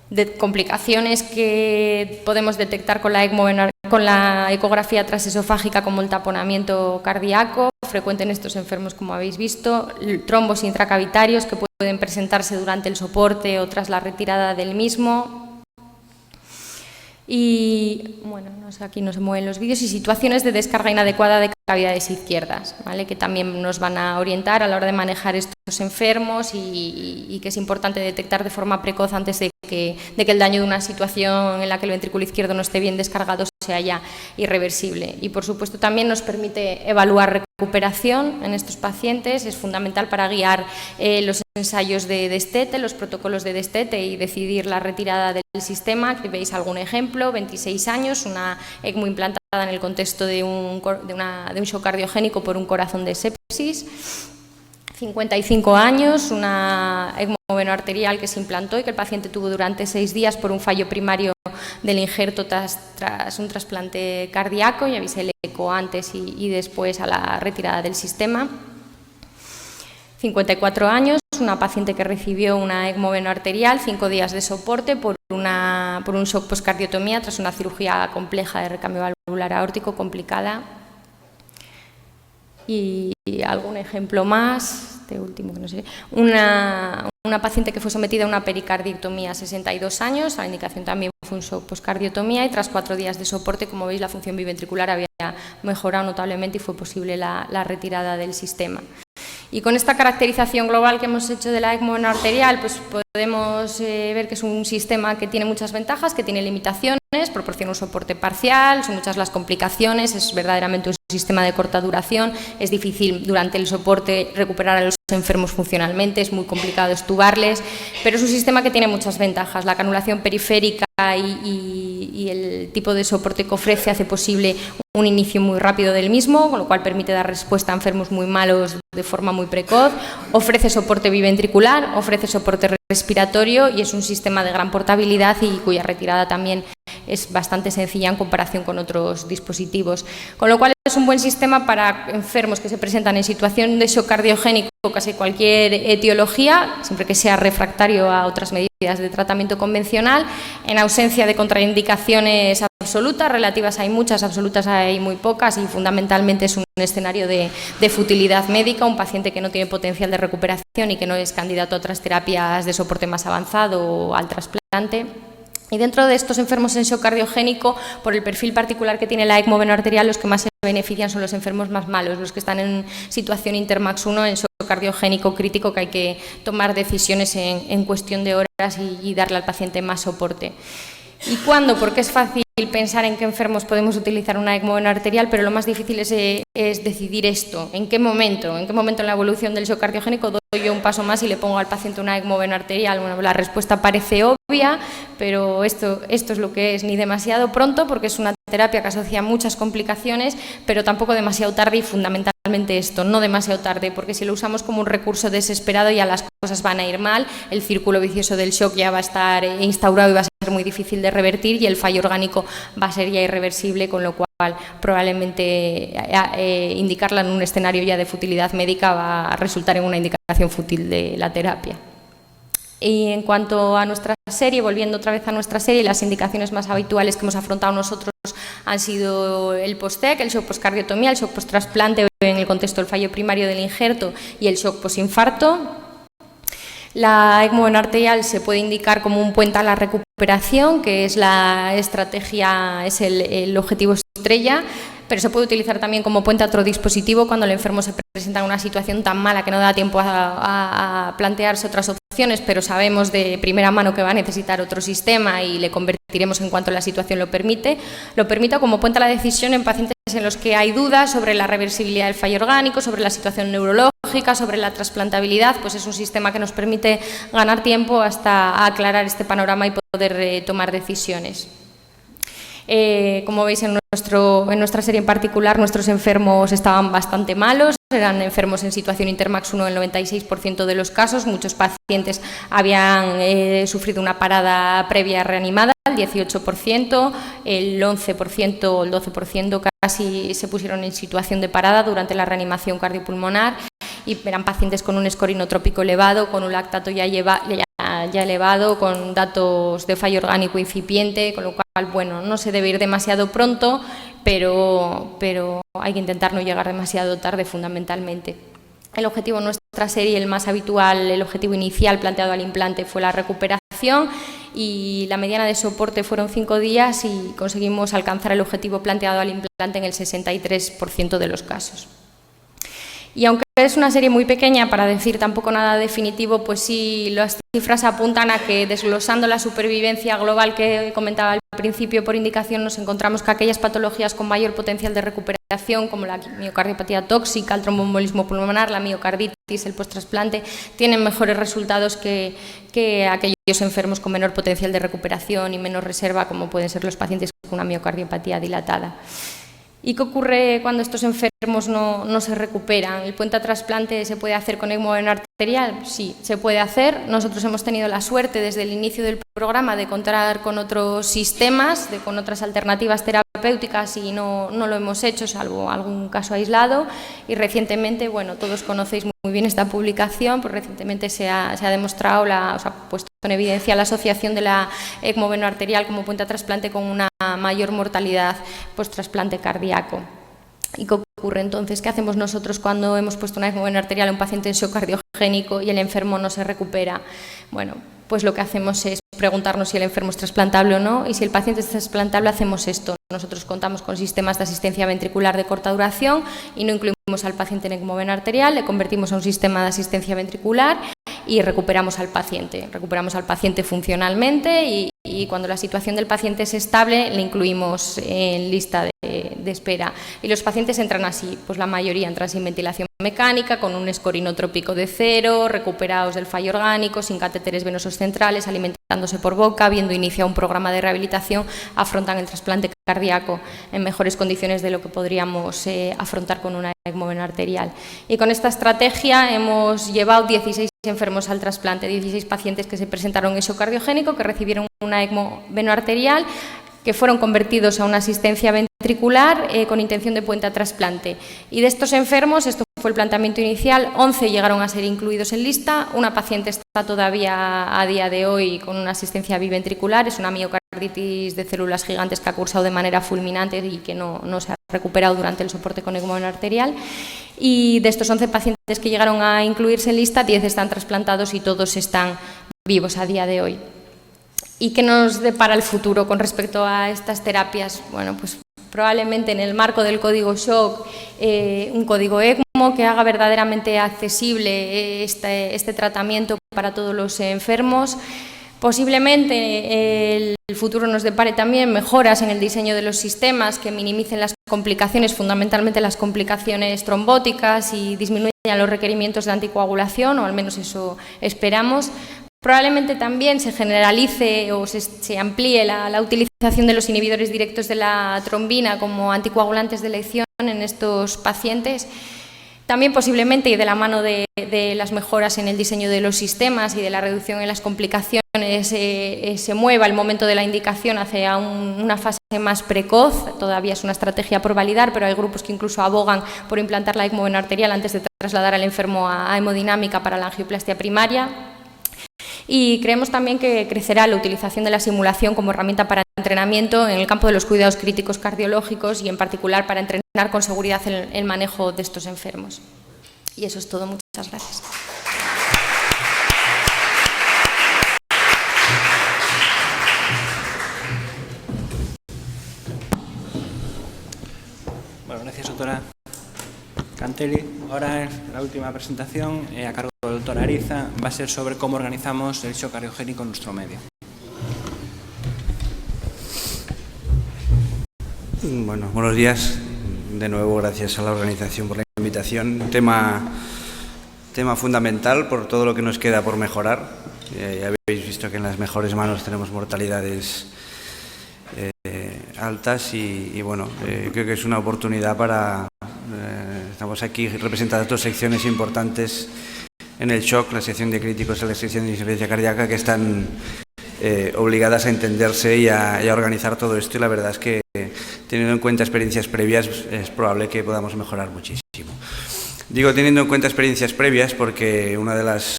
De complicaciones que podemos detectar con la ecografía transesofágica, como el taponamiento cardíaco, frecuente en estos enfermos, como habéis visto, trombos intracavitarios que pueden presentarse durante el soporte o tras la retirada del mismo. Y bueno, aquí no se mueven los vídeos, y situaciones de descarga inadecuada de cavidades izquierdas, ¿vale?, que también nos van a orientar a la hora de manejar estos enfermos y que es importante detectar de forma precoz antes de que el daño de una situación en la que el ventrículo izquierdo no esté bien descargado sea ya irreversible. Y por supuesto también nos permite evaluar recuperación en estos pacientes, es fundamental para guiar los ensayos de destete, los protocolos de destete y decidir la retirada del sistema. Aquí veis algún ejemplo: 26 años, una ECMO implantada en el contexto de un shock cardiogénico por un corazón de sepsis. 55 años, una ECMO venoarterial que se implantó y que el paciente tuvo durante 6 días por un fallo primario del injerto tras un trasplante cardíaco. Ya veis el eco antes y después a la retirada del sistema. 54 años, una paciente que recibió una ECMO venoarterial, 5 días de soporte por un shock poscardiotomía tras una cirugía compleja de recambio valvular aórtico complicada. Y algún ejemplo más, este último que no sé, una paciente que fue sometida a una pericardiotomía a 62 años, la indicación también fue un shock poscardiotomía, y tras 4 días de soporte, como veis, la función biventricular había mejorado notablemente y fue posible la retirada del sistema. Y con esta caracterización global que hemos hecho de la ECMO venoarterial, pues podemos ver que es un sistema que tiene muchas ventajas, que tiene limitaciones, proporciona un soporte parcial, son muchas las complicaciones, es verdaderamente un sistema de corta duración, es difícil durante el soporte recuperar a los enfermos funcionalmente, es muy complicado extubarles, pero es un sistema que tiene muchas ventajas. La canulación periférica y el tipo de soporte que ofrece hace posible un inicio muy rápido del mismo, con lo cual permite dar respuesta a enfermos muy malos de forma muy precoz, ofrece soporte biventricular, ofrece soporte respiratorio y es un sistema de gran portabilidad y cuya retirada también es bastante sencilla en comparación con otros dispositivos, con lo cual es un buen sistema para enfermos que se presentan en situación de shock cardiogénico, casi cualquier etiología, siempre que sea refractario a otras medidas de tratamiento convencional, en ausencia de contraindicaciones absolutas, relativas hay muchas, absolutas hay muy pocas, y fundamentalmente es un escenario de futilidad médica, un paciente que no tiene potencial de recuperación y que no es candidato a otras terapias de soporte más avanzado o al trasplante. Y dentro de estos enfermos en shock cardiogénico, por el perfil particular que tiene la ECMO venoarterial, los que más se benefician son los enfermos más malos, los que están en situación Intermax 1, en shock cardiogénico crítico, que hay que tomar decisiones en cuestión de horas y darle al paciente más soporte. ¿Y cuándo? Porque es fácil pensar en qué enfermos podemos utilizar una ECMO venoarterial, pero lo más difícil es decidir esto. ¿En qué momento? ¿En qué momento en la evolución del shock cardiogénico doy yo un paso más y le pongo al paciente una ECMO venoarterial? Bueno, la respuesta parece obvia, pero esto es lo que es: ni demasiado pronto, porque es una terapia que asocia muchas complicaciones, pero tampoco demasiado tarde, y fundamentalmente esto, no demasiado tarde, porque si lo usamos como un recurso desesperado ya las cosas van a ir mal, el círculo vicioso del shock ya va a estar instaurado y va a ser muy difícil de revertir, y el fallo orgánico va a ser ya irreversible, con lo cual probablemente indicarla en un escenario ya de futilidad médica va a resultar en una indicación fútil de la terapia. Y en cuanto a nuestra serie, volviendo otra vez a nuestra serie, las indicaciones más habituales que hemos afrontado nosotros han sido el post-TEC, el shock post-cardiotomía, el shock post-trasplante en el contexto del fallo primario del injerto y el shock post-infarto. La ECMO arterial se puede indicar como un puente a la recuperación, que es la estrategia, es el objetivo estrella, pero se puede utilizar también como puente a otro dispositivo cuando el enfermo se presenta en una situación tan mala que no da tiempo a plantearse otras opciones, pero sabemos de primera mano que va a necesitar otro sistema y le convertiremos en cuanto la situación lo permita como puente a la decisión en pacientes en los que hay dudas sobre la reversibilidad del fallo orgánico, sobre la situación neurológica, sobre la trasplantabilidad. Pues es un sistema que nos permite ganar tiempo hasta aclarar este panorama y poder tomar decisiones. Como veis en nuestra serie en particular, nuestros enfermos estaban bastante malos, eran enfermos en situación intermax 1 en el 96% de los casos, muchos pacientes habían sufrido una parada previa reanimada, el 18%, el 11%, el 12% casi se pusieron en situación de parada durante la reanimación cardiopulmonar y eran pacientes con un score inotrópico elevado, con un lactato ya elevado, con datos de fallo orgánico incipiente, con lo cual, bueno, no se debe ir demasiado pronto, pero hay que intentar no llegar demasiado tarde fundamentalmente. El objetivo de nuestra serie, el más habitual, el objetivo inicial planteado al implante fue la recuperación y la mediana de soporte fueron 5 días y conseguimos alcanzar el objetivo planteado al implante en el 63% de los casos. Y aunque es una serie muy pequeña, para decir tampoco nada definitivo, pues sí, las cifras apuntan a que, desglosando la supervivencia global que comentaba al principio por indicación, nos encontramos que aquellas patologías con mayor potencial de recuperación, como la miocardiopatía tóxica, el tromboembolismo pulmonar, la miocarditis, el posttrasplante, tienen mejores resultados que aquellos enfermos con menor potencial de recuperación y menos reserva, como pueden ser los pacientes con una miocardiopatía dilatada. ¿Y qué ocurre cuando estos enfermos no se recuperan? ¿El puente a trasplante se puede hacer con ECMO arterial? Sí, se puede hacer. Nosotros hemos tenido la suerte desde el inicio del programa de contar con otros sistemas, con otras alternativas terapéuticas y no lo hemos hecho, salvo algún caso aislado. Y recientemente, bueno, todos conocéis muy bien esta publicación, pues recientemente se ha demostrado, se ha puesto en evidencia la asociación de la ECMO venoarterial como puente a trasplante con una mayor mortalidad post-trasplante cardíaco. ¿Y qué ocurre entonces? ¿Qué hacemos nosotros cuando hemos puesto una ECMO venoarterial a un paciente en shock cardiogénico y el enfermo no se recupera? Bueno, pues lo que hacemos es preguntarnos si el enfermo es trasplantable o no, y si el paciente es trasplantable hacemos esto. Nosotros contamos con sistemas de asistencia ventricular de corta duración y no incluimos al paciente en ECMO venoarterial, le convertimos a un sistema de asistencia ventricular y recuperamos al paciente funcionalmente y cuando la situación del paciente es estable le incluimos en lista de espera. Y los pacientes entran así, pues la mayoría entran sin ventilación mecánica, con un score inotrópico de 0, recuperados del fallo orgánico, sin catéteres venosos centrales, alimentándose por boca, habiendo iniciado un programa de rehabilitación, afrontan el trasplante cardíaco en mejores condiciones de lo que podríamos afrontar con una ECMO venoarterial. Y con esta estrategia hemos llevado 16 enfermos al trasplante, 16 pacientes que se presentaron en shock cardiogénico, que recibieron una ECMO venoarterial, que fueron convertidos a una asistencia ventricular con intención de puente a trasplante. Y de estos enfermos, esto fue el planteamiento inicial, 11 llegaron a ser incluidos en lista, una paciente está todavía a día de hoy con una asistencia biventricular, es una miocarditis de células gigantes que ha cursado de manera fulminante y que no se ha recuperado durante el soporte con ECMO venoarterial. Y de estos 11 pacientes que llegaron a incluirse en lista, 10 están trasplantados y todos están vivos a día de hoy. ¿Y qué nos depara el futuro con respecto a estas terapias? Bueno, pues probablemente en el marco del código SHOC, un código ECMO que haga verdaderamente accesible este tratamiento para todos los enfermos. Posiblemente el futuro nos depare también mejoras en el diseño de los sistemas que minimicen las complicaciones, fundamentalmente las complicaciones trombóticas, y disminuyan los requerimientos de anticoagulación, o al menos eso esperamos. Probablemente también se generalice o se amplíe la utilización de los inhibidores directos de la trombina como anticoagulantes de elección en estos pacientes. También posiblemente, y de la mano de las mejoras en el diseño de los sistemas y de la reducción en las complicaciones, se mueva el momento de la indicación hacia una fase más precoz. Todavía es una estrategia por validar, pero hay grupos que incluso abogan por implantar la ECMO arterial antes de trasladar al enfermo a hemodinámica para la angioplastia primaria. Y creemos también que crecerá la utilización de la simulación como herramienta para entrenamiento en el campo de los cuidados críticos cardiológicos y en particular para entrenar con seguridad el manejo de estos enfermos. Y eso es todo. Muchas gracias. Bueno, gracias, doctora Cantelli. Ahora la última presentación a cargo del doctor Ariza va a ser sobre cómo organizamos el shock cardiogénico en nuestro medio. Bueno, buenos días. De nuevo, gracias a la organización por la invitación. Tema fundamental por todo lo que nos queda por mejorar. Ya habéis visto que en las mejores manos tenemos mortalidades altas y bueno, creo que es una oportunidad para... estamos aquí representadas dos secciones importantes en el shock, la sección de críticos y la sección de insuficiencia cardíaca, que están obligadas a entenderse y a organizar todo esto, y la verdad es que teniendo en cuenta experiencias previas es probable que podamos mejorar muchísimo. Digo teniendo en cuenta experiencias previas porque una de las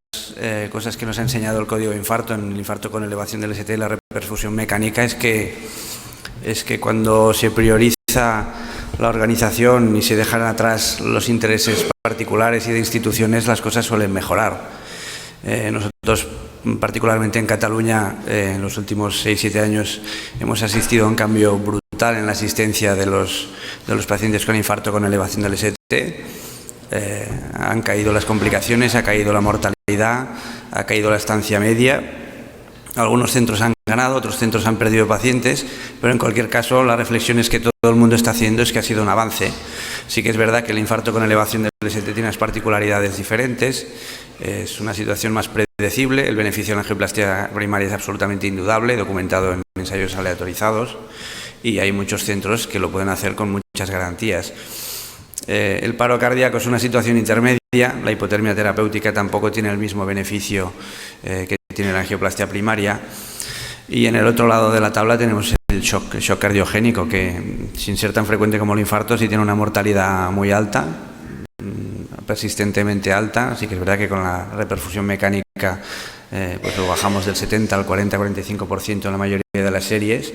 cosas que nos ha enseñado el código de infarto en el infarto con elevación del ST y la reperfusión mecánica es que cuando se prioriza la organización y se dejan atrás los intereses particulares y de instituciones, las cosas suelen mejorar. Nosotros, particularmente en Cataluña, en los últimos 6-7 años hemos asistido a un cambio brutal en la asistencia de los pacientes con infarto con elevación del ST. Han caído las complicaciones, ha caído la mortalidad, ha caído la estancia media. Algunos centros han ganado, otros centros han perdido pacientes, pero en cualquier caso la reflexión es que todo el mundo está haciendo es que ha sido un avance. Sí que es verdad que el infarto con elevación del ST tiene unas particularidades diferentes, es una situación más predecible, el beneficio de la angioplastia primaria es absolutamente indudable, documentado en ensayos aleatorizados, y hay muchos centros que lo pueden hacer con muchas garantías. El paro cardíaco es una situación intermedia, la hipotermia terapéutica tampoco tiene el mismo beneficio que tiene la angioplastia primaria, y en el otro lado de la tabla tenemos el shock cardiogénico, que sin ser tan frecuente como el infarto sí tiene una mortalidad muy alta, persistentemente alta, así que es verdad que con la reperfusión mecánica pues lo bajamos del 70 al 40-45% en la mayoría de las series,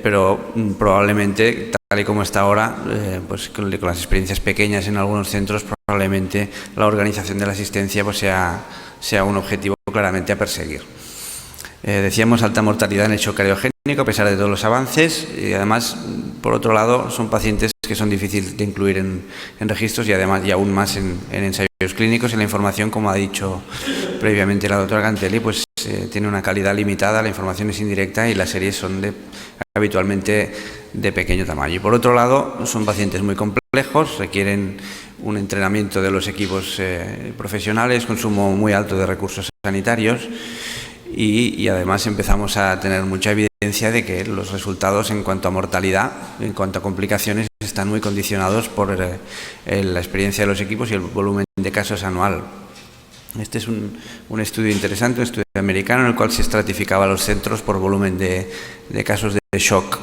pero probablemente tal y como está ahora, pues con las experiencias pequeñas en algunos centros, probablemente la organización de la asistencia pues sea un objetivo claramente a perseguir. Decíamos alta mortalidad en el shock cardiogénico a pesar de todos los avances, y además, por otro lado, son pacientes que son difíciles de incluir en registros y además y aún más en ensayos clínicos, y la información, como ha dicho previamente la doctora Cantelli, pues tiene una calidad limitada, la información es indirecta y las series son habitualmente de pequeño tamaño. Y por otro lado, son pacientes muy complejos, requieren un entrenamiento de los equipos profesionales, consumo muy alto de recursos sanitarios, y además empezamos a tener mucha evidencia de que los resultados en cuanto a mortalidad, en cuanto a complicaciones, están muy condicionados por la experiencia de los equipos y el volumen de casos anual. Este es un estudio interesante, un estudio americano, en el cual se estratificaba los centros por volumen de casos de shock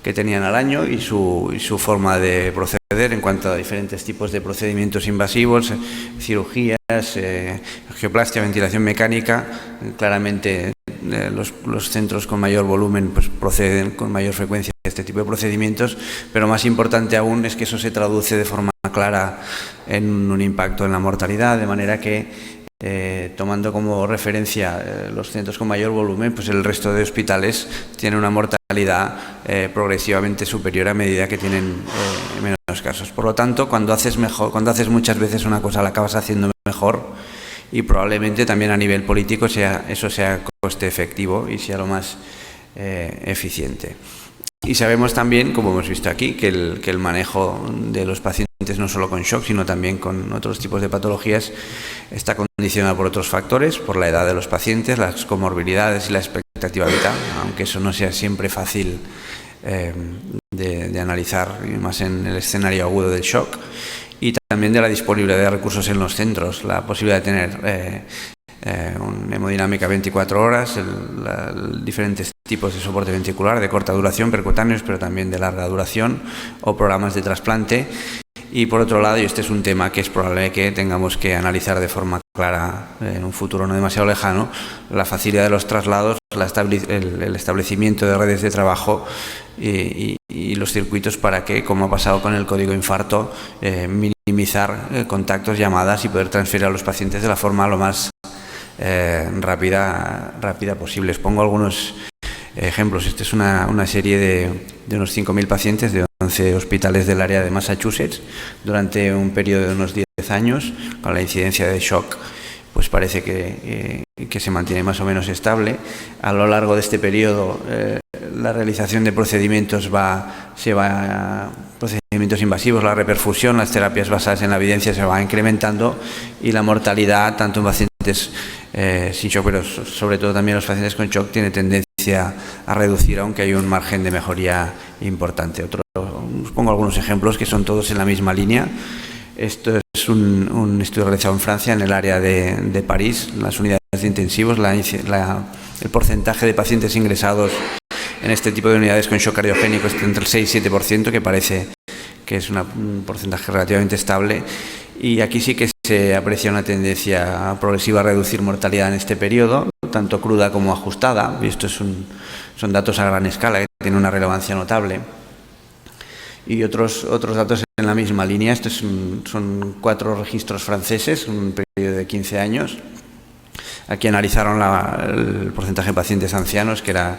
que tenían al año y su forma de proceder en cuanto a diferentes tipos de procedimientos invasivos, cirugías, angioplastia, ventilación mecánica. Claramente los centros con mayor volumen pues proceden con mayor frecuencia a este tipo de procedimientos, pero más importante aún es que eso se traduce de forma clara en un impacto en la mortalidad, de manera que tomando como referencia los centros con mayor volumen, pues el resto de hospitales tienen una mortalidad progresivamente superior a medida que tienen menos casos. Por lo tanto, cuando haces muchas veces una cosa, la acabas haciendo mejor, y probablemente también a nivel político eso sea coste efectivo y sea lo más eficiente. Y sabemos también, como hemos visto aquí, que el manejo de los pacientes no solo con shock, sino también con otros tipos de patologías, está condicionado por otros factores, por la edad de los pacientes, las comorbilidades y la expectativa vital, aunque eso no sea siempre fácil de analizar, y más en el escenario agudo del shock, y también de la disponibilidad de recursos en los centros, la posibilidad de tener hemodinámica 24 horas, diferentes tipos de soporte ventricular de corta duración, percutáneos, pero también de larga duración, o programas de trasplante. Y por otro lado, y este es un tema que es probable que tengamos que analizar de forma clara en un futuro no demasiado lejano, la facilidad de los traslados, el establecimiento de redes de trabajo y los circuitos para que, como ha pasado con el código infarto, minimizar contactos, llamadas y poder transferir a los pacientes de la forma lo más rápida posible. Os pongo algunos ejemplos. Esta es una serie de unos 5.000 pacientes de 11 hospitales del área de Massachusetts durante un periodo de unos 10 años, con la incidencia de shock pues parece que se mantiene más o menos estable. A lo largo de este periodo la realización de procedimientos procedimientos invasivos, la reperfusión, las terapias basadas en la evidencia se va incrementando, y la mortalidad, tanto en pacientes sin shock, pero sobre todo también los pacientes con shock, tiene tendencia a reducir, aunque hay un margen de mejoría importante. Os pongo algunos ejemplos que son todos en la misma línea. Esto es un estudio realizado en Francia, en el área de París, las unidades de intensivos. El porcentaje de pacientes ingresados en este tipo de unidades con shock cardiogénico es entre el 6 y 7%, que parece que es un porcentaje relativamente estable. Y aquí sí que se aprecia una tendencia progresiva a reducir mortalidad en este periodo, tanto cruda como ajustada. Y estos son datos a gran escala que tienen una relevancia notable. Y otros datos en la misma línea. Estos son 4 registros franceses, un periodo de 15 años. Aquí analizaron el porcentaje de pacientes ancianos, que era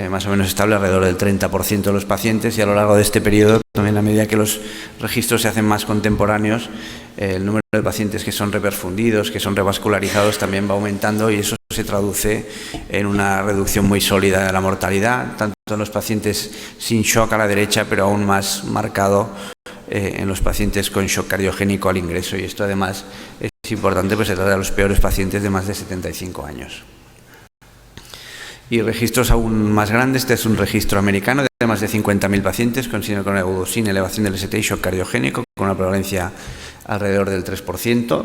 más o menos estable, alrededor del 30% de los pacientes, y a lo largo de este periodo, también a medida que los registros se hacen más contemporáneos, el número de pacientes que son reperfundidos, que son revascularizados, también va aumentando, y eso se traduce en una reducción muy sólida de la mortalidad, tanto en los pacientes sin shock a la derecha, pero aún más marcado en los pacientes con shock cardiogénico al ingreso. Y esto además es importante, pues se trata de los peores pacientes de más de 75 años. Y registros aún más grandes. Este es un registro americano de más de 50.000 pacientes con síndrome crónico agudo sin elevación del ST y shock cardiogénico, con una prevalencia alrededor del 3%.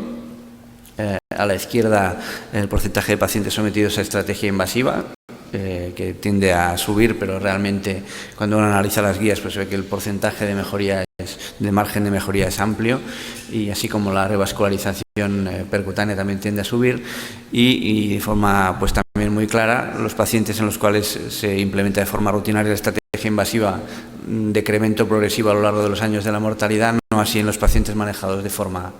A la izquierda, el porcentaje de pacientes sometidos a estrategia invasiva, que tiende a subir, pero realmente cuando uno analiza las guías pues ve que el porcentaje de mejoría de margen de mejoría es amplio, y así como la revascularización percutánea también tiende a subir, y de forma pues también muy clara, los pacientes en los cuales se implementa de forma rutinaria la estrategia invasiva, decremento progresivo a lo largo de los años de la mortalidad, no así en los pacientes manejados de forma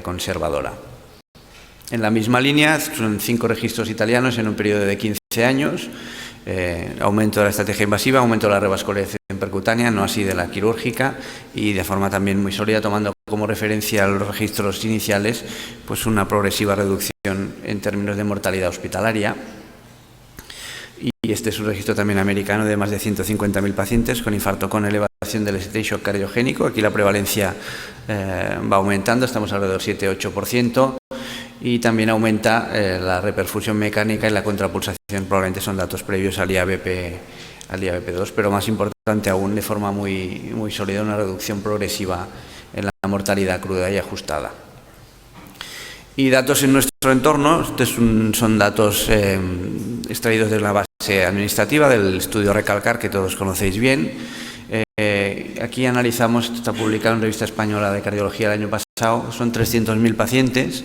conservadora. En la misma línea, son 5 registros italianos en un periodo de 15 años, aumento de la estrategia invasiva, aumento de la revascularización percutánea, no así de la quirúrgica, y de forma también muy sólida, tomando como referencia los registros iniciales, pues una progresiva reducción en términos de mortalidad hospitalaria. Y este es un registro también americano de más de 150.000 pacientes con infarto con elevación del ST y shock cardiogénico. Aquí la prevalencia va aumentando, estamos alrededor del 7-8%. Y también aumenta la reperfusión mecánica y la contrapulsación. Probablemente son datos previos al IABP2, pero más importante aún, de forma muy sólida, una reducción progresiva en la mortalidad cruda y ajustada. Y datos en nuestro entorno. Estos son datos extraídos de la base administrativa del estudio RECALCAR, que todos conocéis bien. Aquí analizamos, está publicado en Revista Española de Cardiología el año pasado, son 300.000 pacientes,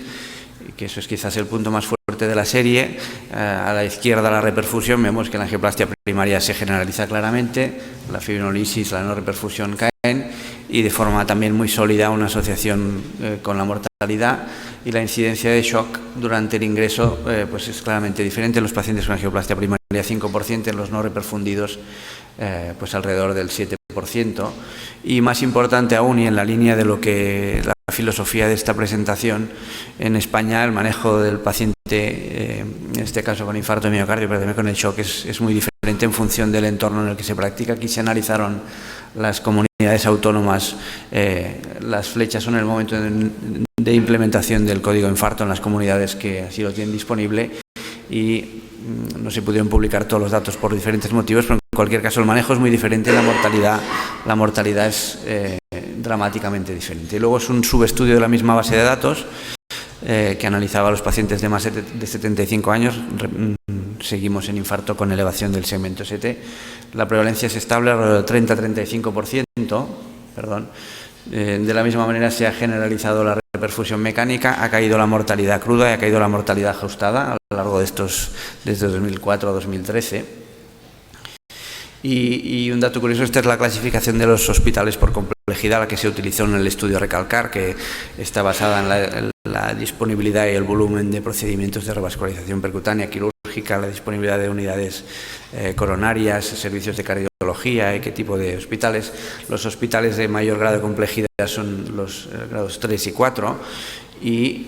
que eso es quizás el punto más fuerte de la serie. A la izquierda, la reperfusión, vemos que la angioplastia primaria se generaliza claramente, la fibrinolisis, la no reperfusión caen, y de forma también muy sólida una asociación con la mortalidad, y la incidencia de shock durante el ingreso pues es claramente diferente en los pacientes con angioplastia primaria 5%, en los no reperfundidos pues alrededor del 7%. Y más importante aún, y en la línea de lo que la filosofía de esta presentación, en España el manejo del paciente, en este caso con infarto de miocardio, pero también con el shock, es muy diferente en función del entorno en el que se practica. Aquí se analizaron las comunidades autónomas, las flechas son el momento de implementación del código infarto en las comunidades que así lo tienen disponible, y no se pudieron publicar todos los datos por diferentes motivos, pero en cualquier caso el manejo es muy diferente, la mortalidad es dramáticamente diferente. Y luego es un subestudio de la misma base de datos, que analizaba a los pacientes de más de 75 años. Seguimos en infarto con elevación del segmento ST. La prevalencia es estable alrededor del 30-35%. De la misma manera se ha generalizado la reperfusión mecánica, ha caído la mortalidad cruda y ha caído la mortalidad ajustada a lo largo de desde 2004 a 2013. Y un dato curioso, esta es la clasificación de los hospitales por complejidad, la que se utilizó en el estudio Recalcar, que está basada en la disponibilidad y el volumen de procedimientos de revascularización percutánea, quirúrgica, la disponibilidad de unidades coronarias, servicios de cardiología y qué tipo de hospitales. Los hospitales de mayor grado de complejidad son los grados 3 y 4 y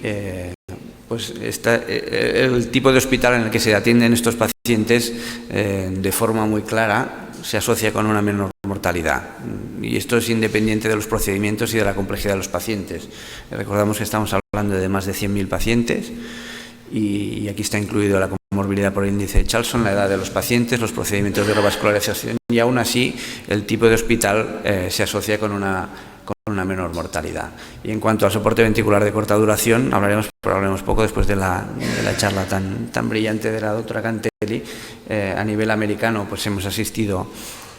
pues el tipo de hospital en el que se atienden estos pacientes de forma muy clara se asocia con una menor mortalidad, y esto es independiente de los procedimientos y de la complejidad de los pacientes. Recordamos que estamos hablando de más de 100.000 pacientes y aquí está incluido la comorbilidad por el índice de Charlson, la edad de los pacientes, los procedimientos de revascularización, y aún así el tipo de hospital se asocia con una menor mortalidad. Y en cuanto al soporte ventricular de corta duración, hablaremos poco después de la charla tan brillante de la doctora Cantelli. A nivel americano, pues hemos asistido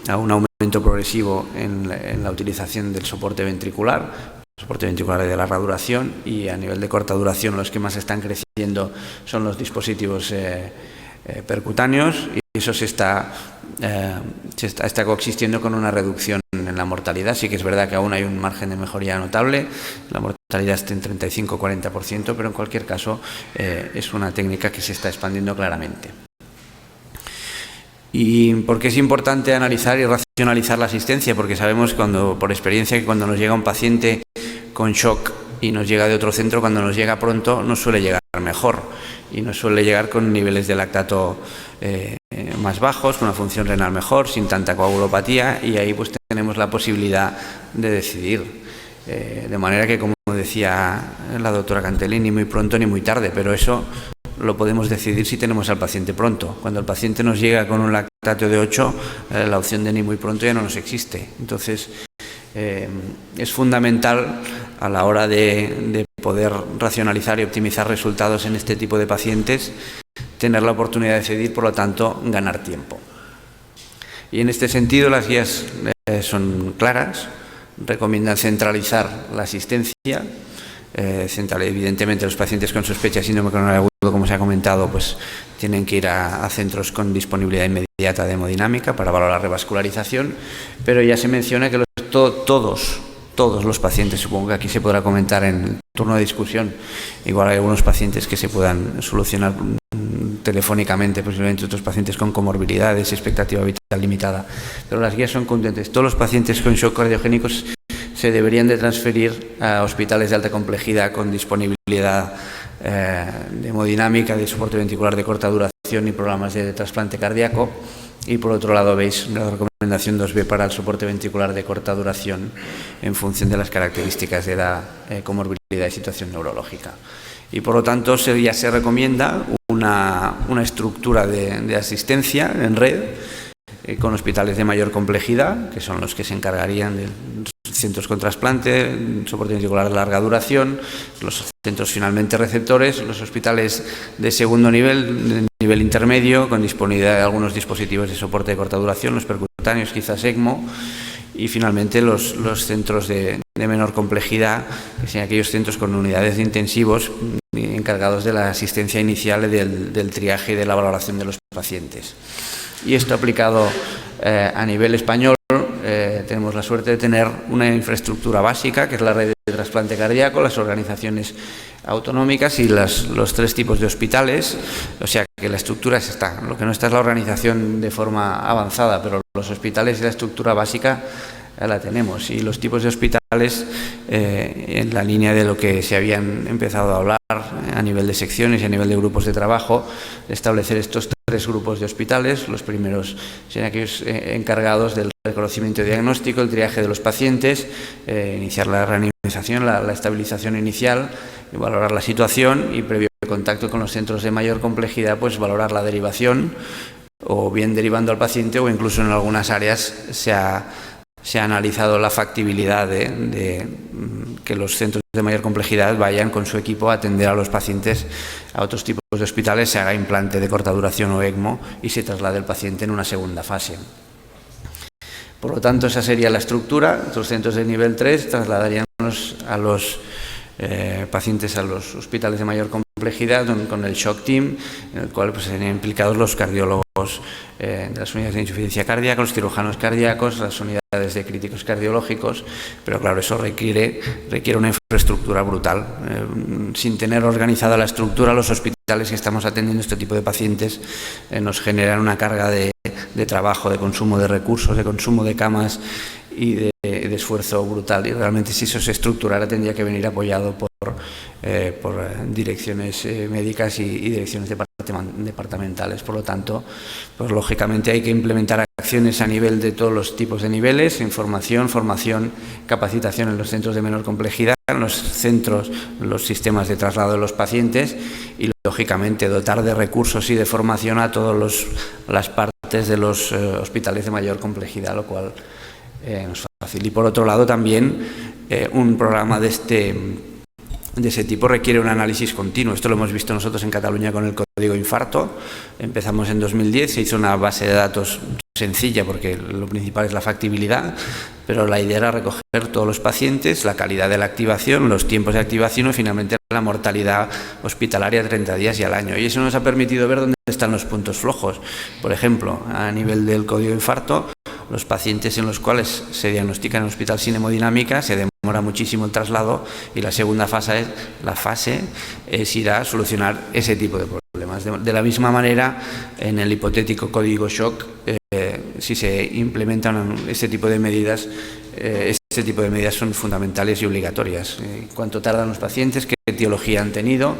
a un aumento progresivo en la utilización del soporte ventricular de larga duración, y a nivel de corta duración los que más están creciendo son los dispositivos percutáneos, y eso se está coexistiendo con una reducción en la mortalidad. Sí que es verdad que aún hay un margen de mejoría notable, la mortalidad está en 35-40%, pero en cualquier caso es una técnica que se está expandiendo claramente. ¿Y por qué es importante analizar y racionalizar la asistencia? Porque sabemos por experiencia que cuando nos llega un paciente con shock y nos llega de otro centro, cuando nos llega pronto nos suele llegar mejor y nos suele llegar con niveles de lactato más bajos, con una función renal mejor, sin tanta coagulopatía, y ahí pues tenemos la posibilidad de decidir. De manera que, como decía la doctora Cantelli, ni muy pronto ni muy tarde, pero eso lo podemos decidir si tenemos al paciente pronto. Cuando el paciente nos llega con un lactato de 8, la opción de ni muy pronto ya no nos existe. Entonces, es fundamental a la hora de poder racionalizar y optimizar resultados en este tipo de pacientes, tener la oportunidad de decidir, por lo tanto, ganar tiempo. Y en este sentido las guías son claras, recomiendan centralizar la asistencia, evidentemente los pacientes con sospecha de síndrome coronario agudo, como se ha comentado, pues tienen que ir a centros con disponibilidad inmediata de hemodinámica para valorar revascularización, pero ya se menciona que todos los pacientes, supongo que aquí se podrá comentar en el turno de discusión, igual hay algunos pacientes que se puedan solucionar telefónicamente, posiblemente otros pacientes con comorbilidades y expectativa vital limitada, pero las guías son contundentes. Todos los pacientes con shock cardiogénicos se deberían de transferir a hospitales de alta complejidad con disponibilidad de hemodinámica, de soporte ventricular de corta duración y programas de trasplante cardíaco. Y por otro lado veis la recomendación 2B para el soporte ventricular de corta duración en función de las características de edad, comorbilidad y situación neurológica. Y por lo tanto ya se recomienda una estructura de asistencia en red con hospitales de mayor complejidad, que son los que se encargarían de centros con trasplante, soporte ventricular de larga duración, los centros finalmente receptores, los hospitales de segundo nivel, de nivel intermedio, con disponibilidad de algunos dispositivos de soporte de corta duración, los percutáneos, quizás ECMO, y finalmente los centros de menor complejidad, que sean aquellos centros con unidades de intensivos encargados de la asistencia inicial del triaje y de la valoración de los pacientes. Y esto aplicado a nivel español, tenemos la suerte de tener una infraestructura básica, que es la red de trasplante cardíaco, las organizaciones autonómicas y los 3 tipos de hospitales, o sea que la estructura está. Lo que no está es la organización de forma avanzada, pero los hospitales y la estructura básica la tenemos, y los tipos de hospitales en la línea de lo que se habían empezado a hablar a nivel de secciones y a nivel de grupos de trabajo, establecer estos 3 grupos de hospitales. Los primeros serían aquellos encargados del reconocimiento y diagnóstico, el triaje de los pacientes, iniciar la reanimización, la estabilización inicial, y valorar la situación, y previo contacto con los centros de mayor complejidad, pues valorar la derivación, o bien derivando al paciente, o incluso en algunas áreas se ha se ha analizado la factibilidad de que los centros de mayor complejidad vayan con su equipo a atender a los pacientes a otros tipos de hospitales, se haga implante de corta duración o ECMO y se traslade el paciente en una segunda fase. Por lo tanto, esa sería la estructura. Los centros de nivel 3 trasladarían a los pacientes a los hospitales de mayor complejidad con el shock team, en el cual pues, serían implicados los cardiólogos de las unidades de insuficiencia cardíaca, los cirujanos cardíacos, las unidades de críticos cardiológicos, pero claro, eso requiere una infraestructura brutal. Sin tener organizada la estructura, los hospitales que estamos atendiendo este tipo de pacientes nos generan una carga de trabajo, de consumo de recursos, de consumo de camas y de esfuerzo brutal, y realmente si eso se estructurara tendría que venir apoyado por direcciones médicas y direcciones departamentales. Por lo tanto, pues lógicamente hay que implementar acciones a nivel de todos los tipos de niveles, información, formación, capacitación en los centros de menor complejidad, en los centros, los sistemas de traslado de los pacientes y lógicamente dotar de recursos y de formación a todas las partes de los hospitales de mayor complejidad, lo cual no es fácil. Y por otro lado también un programa de ese tipo requiere un análisis continuo. Esto lo hemos visto nosotros en Cataluña con el código infarto. Empezamos en 2010, se hizo una base de datos sencilla porque lo principal es la factibilidad, pero la idea era recoger todos los pacientes, la calidad de la activación, los tiempos de activación y finalmente la mortalidad hospitalaria a 30 días y al año. Y eso nos ha permitido ver dónde están los puntos flojos. Por ejemplo, a nivel del código infarto, los pacientes en los cuales se diagnostica en el hospital sin hemodinámica se demora muchísimo el traslado y la segunda fase es ir a solucionar ese tipo de problemas. De la misma manera, en el hipotético código shock, si se implementan este tipo de medidas, son fundamentales y obligatorias. Cuánto tardan los pacientes, qué etiología han tenido,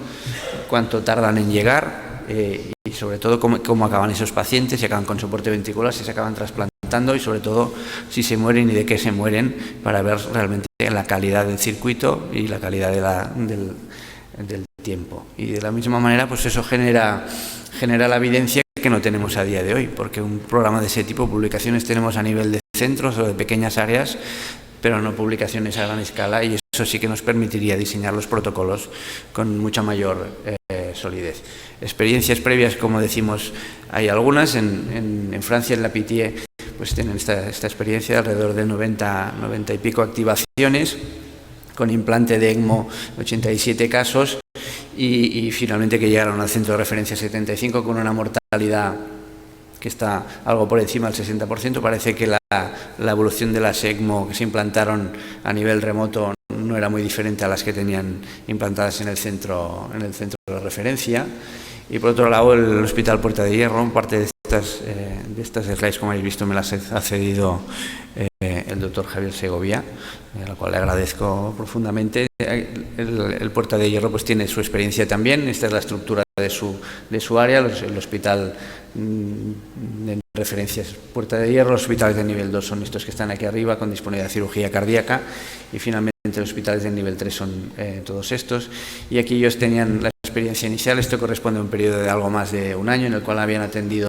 cuánto tardan en llegar y sobre todo cómo acaban esos pacientes, si acaban con soporte ventricular, si se acaban trasplantando y sobre todo si se mueren y de qué se mueren, para ver realmente la calidad del circuito y la calidad del tiempo. Y de la misma manera, pues eso genera la evidencia que no tenemos a día de hoy, porque un programa de ese tipo, publicaciones tenemos a nivel de centros o de pequeñas áreas, pero no publicaciones a gran escala, y eso sí que nos permitiría diseñar los protocolos con mucha mayor solidez. Experiencias previas, como decimos, hay algunas. En Francia, en la Pitié, pues tienen esta experiencia de alrededor de 90 y pico activaciones, con implante de ECMO 87 casos y finalmente que llegaron al centro de referencia 75 con una mortalidad que está algo por encima del 60%. Parece que la evolución de las ECMO que se implantaron a nivel remoto no era muy diferente a las que tenían implantadas en el centro de referencia. Y por otro lado, el Hospital Puerta de Hierro, parte de estas slides, como habéis visto, me las ha cedido el doctor Javier Segovia, a lo cual le agradezco profundamente. El Puerta de Hierro pues tiene su experiencia también. Esta es la estructura de su área, el hospital de referencias Puerta de Hierro. Los hospitales de nivel 2 son estos que están aquí arriba, con disponibilidad de cirugía cardíaca, y finalmente los hospitales de nivel 3 son todos estos. Y aquí ellos tenían la experiencia inicial. Esto corresponde a un periodo de algo más de un año, en el cual habían atendido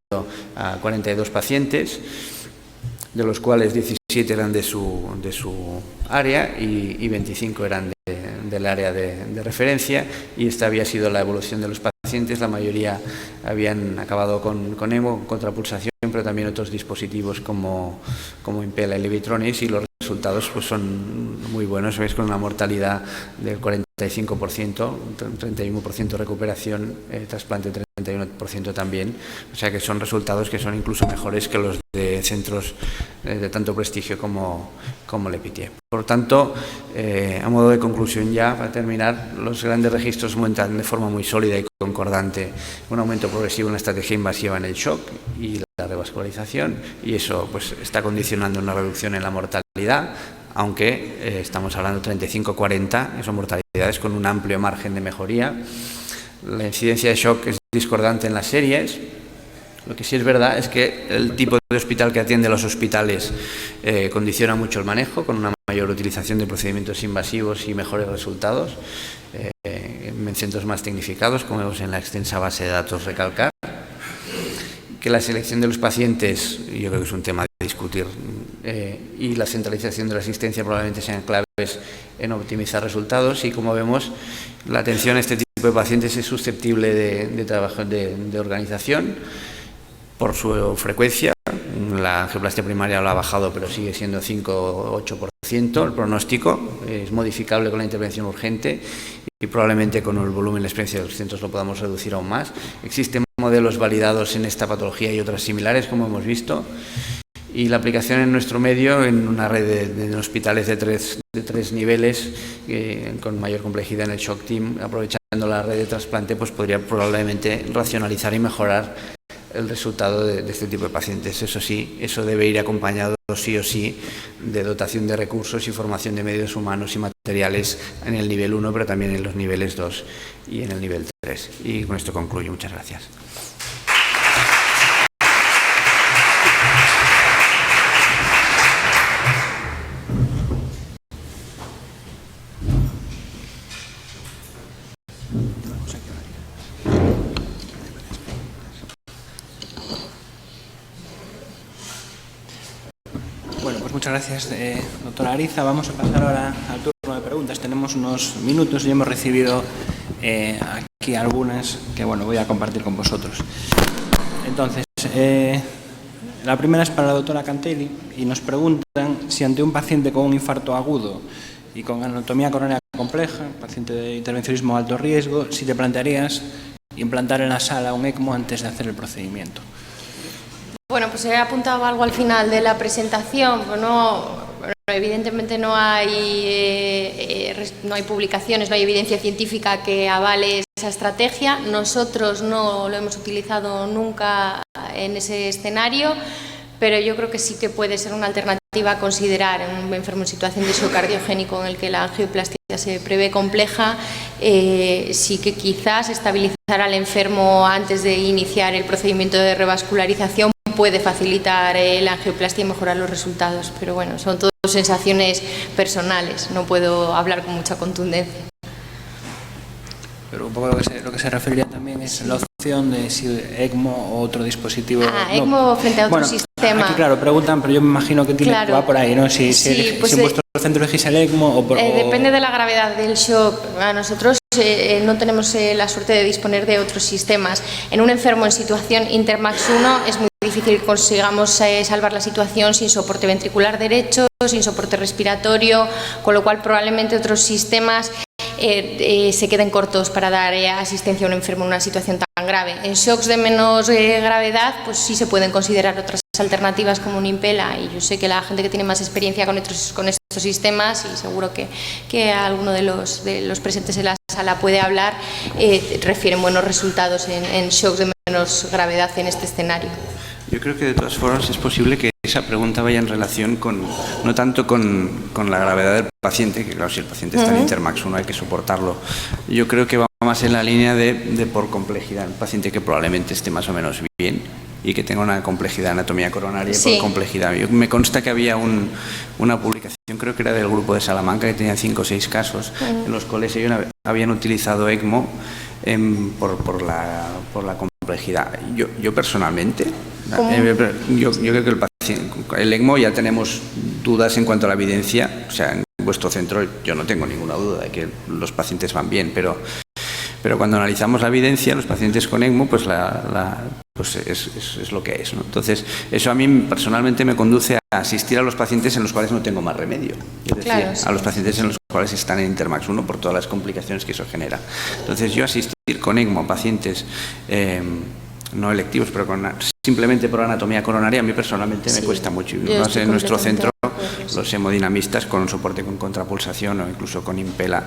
a 42 pacientes, de los cuales 17 eran de su área y 25 eran del área de referencia, y esta había sido la evolución de los pacientes. La mayoría habían acabado con ECMO, contrapulsación, pero también otros dispositivos como Impella y Levitronis, y los resultados pues son muy buenos. Veis, con una mortalidad del 45%, 31% recuperación, trasplante 31% también, o sea que son resultados que son incluso mejores que los de centros de tanto prestigio como Le Pitié. Por tanto, a modo de conclusión ya, para terminar, los grandes registros muestran de forma muy sólida y concordante un aumento progresivo en la estrategia invasiva en el shock y la revascularización, y eso pues está condicionando una reducción en la mortalidad, aunque estamos hablando de 35-40, son mortalidades con un amplio margen de mejoría. La incidencia de shock es discordante en las series. Lo que sí es verdad es que el tipo de hospital que atiende los hospitales condiciona mucho el manejo, con una mayor utilización de procedimientos invasivos y mejores resultados en centros más tecnificados, como vemos en la extensa base de datos recalcar. Que la selección de los pacientes, yo creo que es un tema discutir. Y la centralización de la asistencia probablemente sean claves en optimizar resultados, y como vemos, la atención a este tipo de pacientes es susceptible de trabajo de organización por su frecuencia. La angioplastia primaria lo ha bajado, pero sigue siendo 5 o 8%. El pronóstico es modificable con la intervención urgente y probablemente con el volumen y la experiencia de los centros lo podamos reducir aún más. Existen modelos validados en esta patología y otras similares, como hemos visto, y la aplicación en nuestro medio en una red de hospitales de tres niveles con mayor complejidad en el shock team, aprovechando la red de trasplante, pues podría probablemente racionalizar y mejorar el resultado de este tipo de pacientes. Eso sí, eso debe ir acompañado sí o sí de dotación de recursos y formación de medios humanos y materiales en el nivel 1, pero también en los niveles 2 y en el nivel 3. Y con esto concluyo. Muchas gracias. Bueno, pues muchas gracias, doctora Ariza. Vamos a pasar ahora al turno de preguntas. Tenemos unos minutos y hemos recibido aquí algunas que, bueno, voy a compartir con vosotros. Entonces, la primera es para la doctora Cantelli y nos preguntan si ante un paciente con un infarto agudo y con anatomía coronaria compleja, paciente de intervencionismo de alto riesgo, si te plantearías implantar en la sala un ECMO antes de hacer el procedimiento. Bueno, pues he apuntado algo al final de la presentación. Evidentemente no hay publicaciones, no hay evidencia científica que avale esa estrategia. Nosotros no lo hemos utilizado nunca en ese escenario, pero yo creo que sí que puede ser una alternativa a considerar en un enfermo en situación de shock cardiogénico en el que la angioplastia se prevé compleja. Sí que quizás estabilizar al enfermo antes de iniciar el procedimiento de revascularización puede facilitar la angioplastia y mejorar los resultados, pero bueno, son todo sensaciones personales, no puedo hablar con mucha contundencia. Pero un poco lo que se referiría también es la opción de si ECMO o otro dispositivo. ECMO frente a otro sistema. Aquí, claro, preguntan, pero yo me imagino que va por ahí, ¿no? Si en vuestro centro elegís el ECMO o por... Depende de la gravedad del shock. A nosotros no tenemos la suerte de disponer de otros sistemas. En un enfermo en situación Intermax 1 es muy difícil que consigamos salvar la situación sin soporte ventricular derecho, sin soporte respiratorio, con lo cual probablemente otros sistemas se queden cortos para dar asistencia a un enfermo en una situación tan grave. En shocks de menos gravedad, pues sí se pueden considerar otras alternativas como un Impella, y yo sé que la gente que tiene más experiencia con estos sistemas, y seguro que alguno de los presentes en la sala puede hablar, refieren buenos resultados en shocks de menos gravedad en este escenario. Yo creo que de todas formas es posible que esa pregunta vaya en relación no tanto con la gravedad del paciente, que claro, si el paciente está en Intermax 1 hay que soportarlo. Yo creo que va más en la línea de por complejidad. Un paciente que probablemente esté más o menos bien y que tenga una complejidad de anatomía coronaria por complejidad. Me consta que había una publicación, creo que era del grupo de Salamanca, que tenía 5 o 6 casos en los cuales ellos habían utilizado ECMO por la complejidad. Yo personalmente, yo creo que el ECMO ya tenemos dudas en cuanto a la evidencia. O sea, en vuestro centro yo no tengo ninguna duda de que los pacientes van bien, pero cuando analizamos la evidencia, los pacientes con ECMO, pues pues es lo que es, ¿no? Entonces, eso a mí personalmente me conduce a asistir a los pacientes en los cuales no tengo más remedio. Es decir, claro, a los pacientes en los cuales están en Intermax 1 por todas las complicaciones que eso genera. Entonces, yo asistir con ECMO a pacientes no electivos, pero simplemente por anatomía coronaria, a mí personalmente me cuesta mucho. No sé, en nuestro centro, los hemodinamistas con soporte con contrapulsación o incluso con Impella,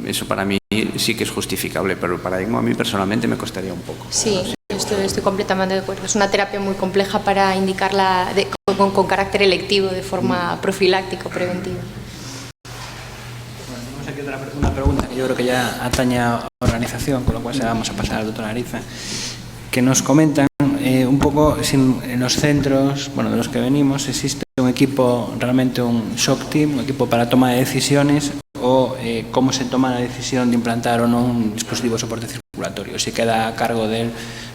eso para mí sí que es justificable, pero el paradigma a mí personalmente me costaría un poco. Sí, estoy completamente de acuerdo. Es una terapia muy compleja para indicarla con carácter electivo, de forma profiláctica o preventiva. Bueno, tenemos aquí una pregunta que yo creo que ya atañe a organización, con lo cual se la vamos a pasar a la doctora Ariza, que nos comentan un poco si en los centros, bueno, de los que venimos, existe un equipo, realmente un shock team, un equipo para toma de decisiones, o cómo se toma la decisión de implantar o no un dispositivo de soporte circulatorio, si queda a cargo del,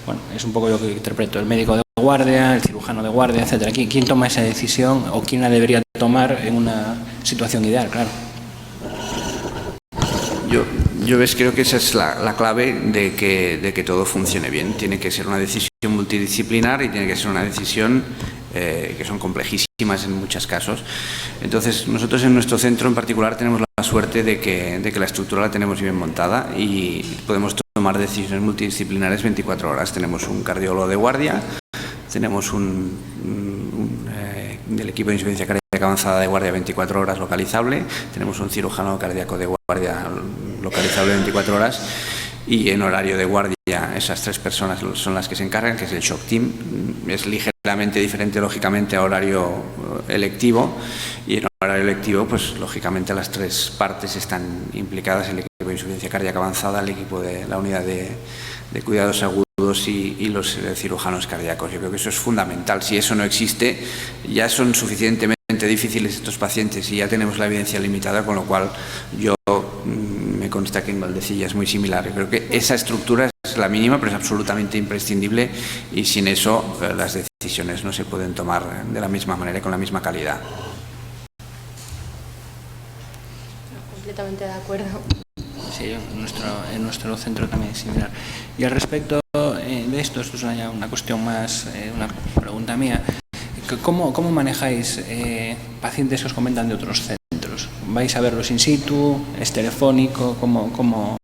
bueno, es un poco lo que interpreto, el médico de guardia, el cirujano de guardia, etcétera. ¿Quién toma esa decisión o quién la debería tomar en una situación ideal? Claro. Creo que esa es la clave de que todo funcione bien. Tiene que ser una decisión multidisciplinar y tiene que ser una decisión que son complejísimas en muchos casos. Entonces, nosotros en nuestro centro en particular tenemos la suerte de que la estructura la tenemos bien montada y podemos tomar decisiones multidisciplinares 24 horas. Tenemos un cardiólogo de guardia, tenemos del equipo de insuficiencia cardíaca avanzada de guardia 24 horas localizable, tenemos un cirujano cardíaco de guardia localizable 24 horas y en horario de guardia esas 3 personas son las que se encargan, que es el shock team. Es ligeramente diferente lógicamente a horario electivo y en horario electivo pues lógicamente las 3 partes están implicadas: el equipo de insuficiencia cardíaca avanzada, el equipo de la unidad de cuidados agudos y los cirujanos cardíacos. Yo creo que eso es fundamental. Si eso no existe, ya son suficientemente difíciles estos pacientes y ya tenemos la evidencia limitada, con lo cual me consta que en Valdecilla es muy similar. Yo creo que esa estructura es la mínima, pero es absolutamente imprescindible y sin eso las decisiones no se pueden tomar de la misma manera y con la misma calidad. Completamente de acuerdo. Sí, en nuestro centro también es similar. Y al respecto de esto es una cuestión más, una pregunta mía. ¿Cómo manejáis pacientes que os comentan de otros centros? ¿Vais a verlos in situ? ¿Es telefónico? ¿Cómo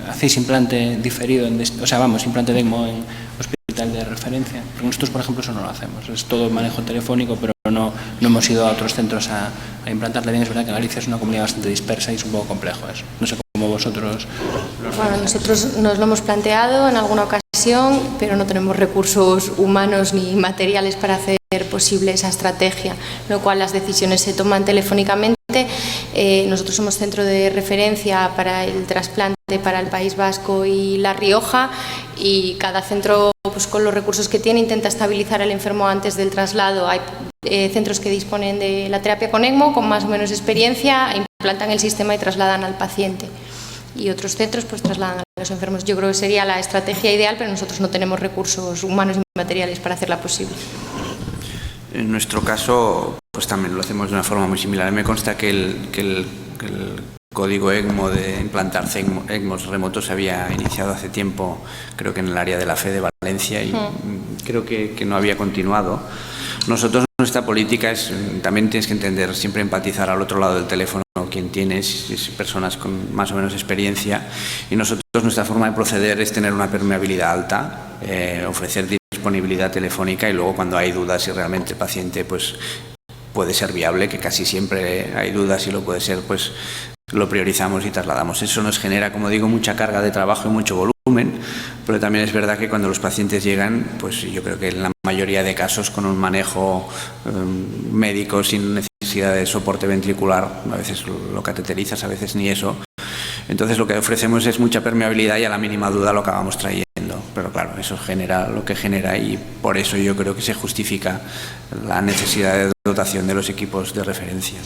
hacéis implante diferido? Implante de ECMO en hospital de referencia? Porque nosotros, por ejemplo, eso no lo hacemos. Es todo manejo telefónico, pero no hemos ido a otros centros a implantarle bien. Es verdad que Galicia es una comunidad bastante dispersa y es un poco complejo eso. No sé cómo vosotros nosotros nos lo hemos planteado en alguna ocasión, pero no tenemos recursos humanos ni materiales para hacer posible esa estrategia, lo cual las decisiones se toman telefónicamente. Nosotros somos centro de referencia para el trasplante para el País Vasco y La Rioja, y cada centro, pues, con los recursos que tiene, intenta estabilizar al enfermo antes del traslado. Hay centros que disponen de la terapia con ECMO con más o menos experiencia, implantan el sistema y trasladan al paciente, y otros centros pues trasladan a los enfermos. Yo creo que sería la estrategia ideal, pero nosotros no tenemos recursos humanos ni materiales para hacerla posible. En nuestro caso, pues también lo hacemos de una forma muy similar. Me consta que el código ECMO de implantarse ECMOs remotos se había iniciado hace tiempo, creo que en el área de la FE de Valencia, y creo que no había continuado. Nosotros, nuestra política es, también tienes que entender, siempre empatizar al otro lado del teléfono quien tienes, personas con más o menos experiencia, y nosotros, nuestra forma de proceder es tener una permeabilidad alta, ofrecer disponibilidad telefónica, y luego cuando hay dudas si realmente el paciente pues puede ser viable, que casi siempre hay dudas y lo puede ser, pues lo priorizamos y trasladamos. Eso nos genera, como digo, mucha carga de trabajo y mucho volumen, pero también es verdad que cuando los pacientes llegan, pues yo creo que en la mayoría de casos con un manejo médico sin necesidad de soporte ventricular, a veces lo cateterizas, a veces ni eso. Entonces lo que ofrecemos es mucha permeabilidad y a la mínima duda lo acabamos trayendo. Pero claro, eso genera lo que genera, y por eso yo creo que se justifica la necesidad de dotación de los equipos de referencia.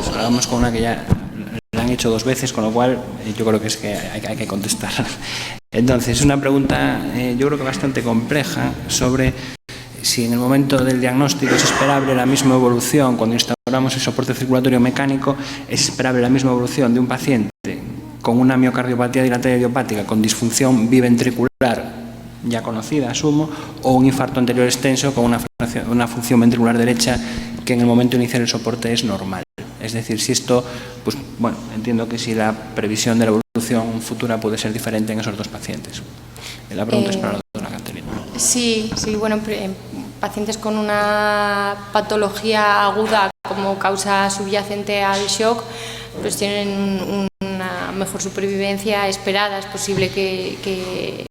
Ahora vamos con una que ya la han hecho 2 veces, con lo cual yo creo que es que hay que contestar. Entonces, una pregunta yo creo que bastante compleja sobre si en el momento del diagnóstico es esperable la misma evolución, cuando instauramos el soporte circulatorio mecánico, es esperable la misma evolución de un paciente con una miocardiopatía dilatada idiopática con disfunción biventricular ya conocida, asumo, o un infarto anterior extenso con una función ventricular derecha que en el momento de iniciar el soporte es normal. Es decir, si esto, pues bueno, entiendo que si la previsión de la evolución futura puede ser diferente en esos 2 pacientes. La pregunta es para la doctora Caterina. Sí, bueno, pacientes con una patología aguda como causa subyacente al shock, pues tienen una mejor supervivencia esperada. Es posible que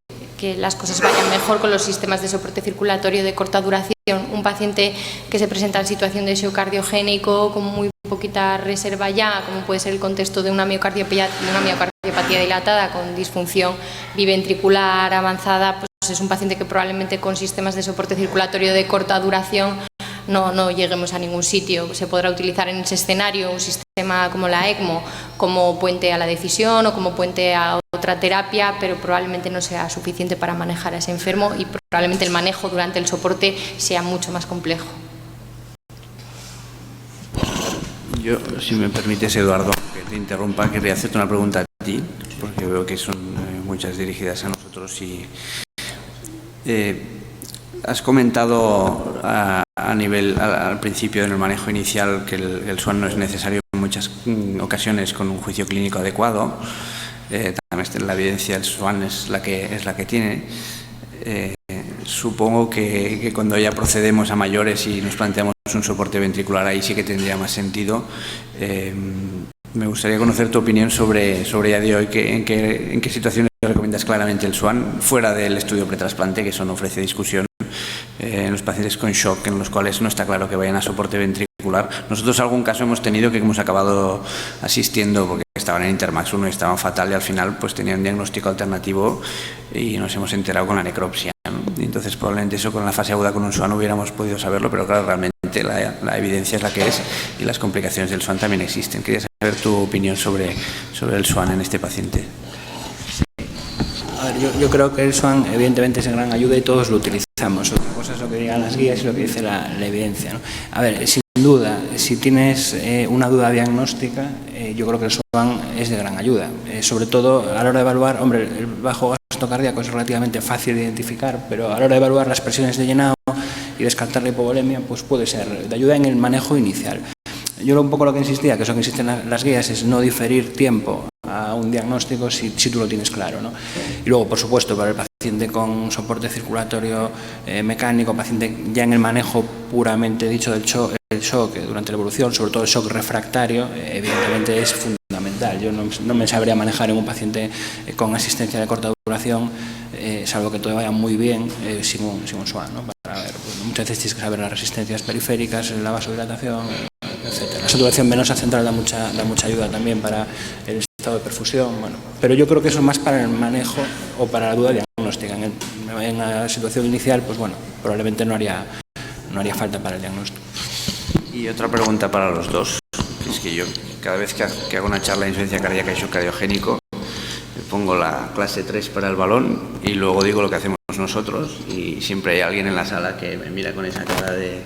las cosas vayan mejor con los sistemas de soporte circulatorio de corta duración. Un paciente que se presenta en situación de shock cardiogénico con muy poquita reserva ya, como puede ser el contexto de una miocardiopatía dilatada con disfunción biventricular avanzada, pues es un paciente que probablemente con sistemas de soporte circulatorio de corta duración no lleguemos a ningún sitio. Se podrá utilizar en ese escenario un sistema como la ECMO como puente a la decisión o como puente a otra terapia, pero probablemente no sea suficiente para manejar a ese enfermo y probablemente el manejo durante el soporte sea mucho más complejo. Yo, si me permites, Eduardo, que te interrumpa, querría hacerte una pregunta a ti, porque veo que son muchas dirigidas a nosotros y has comentado al principio en el manejo inicial que el SWAN no es necesario en muchas ocasiones con un juicio clínico adecuado. También la evidencia del SWAN es la que tiene. Supongo que cuando ya procedemos a mayores y nos planteamos un soporte ventricular, ahí sí que tendría más sentido. Me gustaría conocer tu opinión sobre ya de hoy, en qué situaciones recomiendas claramente el SWAN, fuera del estudio pretrasplante, que eso no ofrece discusión, en los pacientes con shock, en los cuales no está claro que vayan a soporte ventricular. Nosotros algún caso hemos tenido que hemos acabado asistiendo porque estaban en Intermax 1 y estaban fatal y al final pues tenían un diagnóstico alternativo y nos hemos enterado con la necropsia, ¿no? Y entonces probablemente eso con la fase aguda con un SWAN hubiéramos podido saberlo, pero claro, realmente la evidencia es la que es y las complicaciones del SWAN también existen. Quería saber tu opinión sobre el SWAN en este paciente. A ver, yo creo que el SWAN evidentemente es de gran ayuda y todos lo utilizamos. Otra cosa es lo que digan las guías y lo que dice la evidencia, ¿no? A ver, sin duda, si tienes una duda diagnóstica, yo creo que el SWAN es de gran ayuda. Sobre todo a la hora de evaluar, hombre, el bajo gasto cardíaco es relativamente fácil de identificar, pero a la hora de evaluar las presiones de llenado y descartar la hipovolemia, pues puede ser de ayuda en el manejo inicial. Yo un poco lo que insistía, que eso que existen las guías, es no diferir tiempo a un diagnóstico si tú lo tienes claro, ¿no? Y luego, por supuesto, para el paciente con soporte circulatorio mecánico, paciente ya en el manejo puramente dicho del shock durante la evolución, sobre todo el shock refractario, evidentemente es fundamental. Yo no me sabría manejar en un paciente con asistencia de corta duración, salvo que todo vaya muy bien, sin un SWAN, ¿no? Para ver, pues, muchas veces tienes que saber las resistencias periféricas, la vasodilatación, etcétera. La saturación venosa central da mucha ayuda también para el estado de perfusión, bueno, pero yo creo que eso es más para el manejo o para la duda diagnóstica. En la situación inicial, pues bueno, probablemente no haría falta para el diagnóstico. Y otra pregunta para los dos, que es que yo cada vez que hago una charla de insuficiencia cardíaca y shock cardiogénico, me pongo la clase 3 para el balón y luego digo lo que hacemos nosotros y siempre hay alguien en la sala que me mira con esa cara de...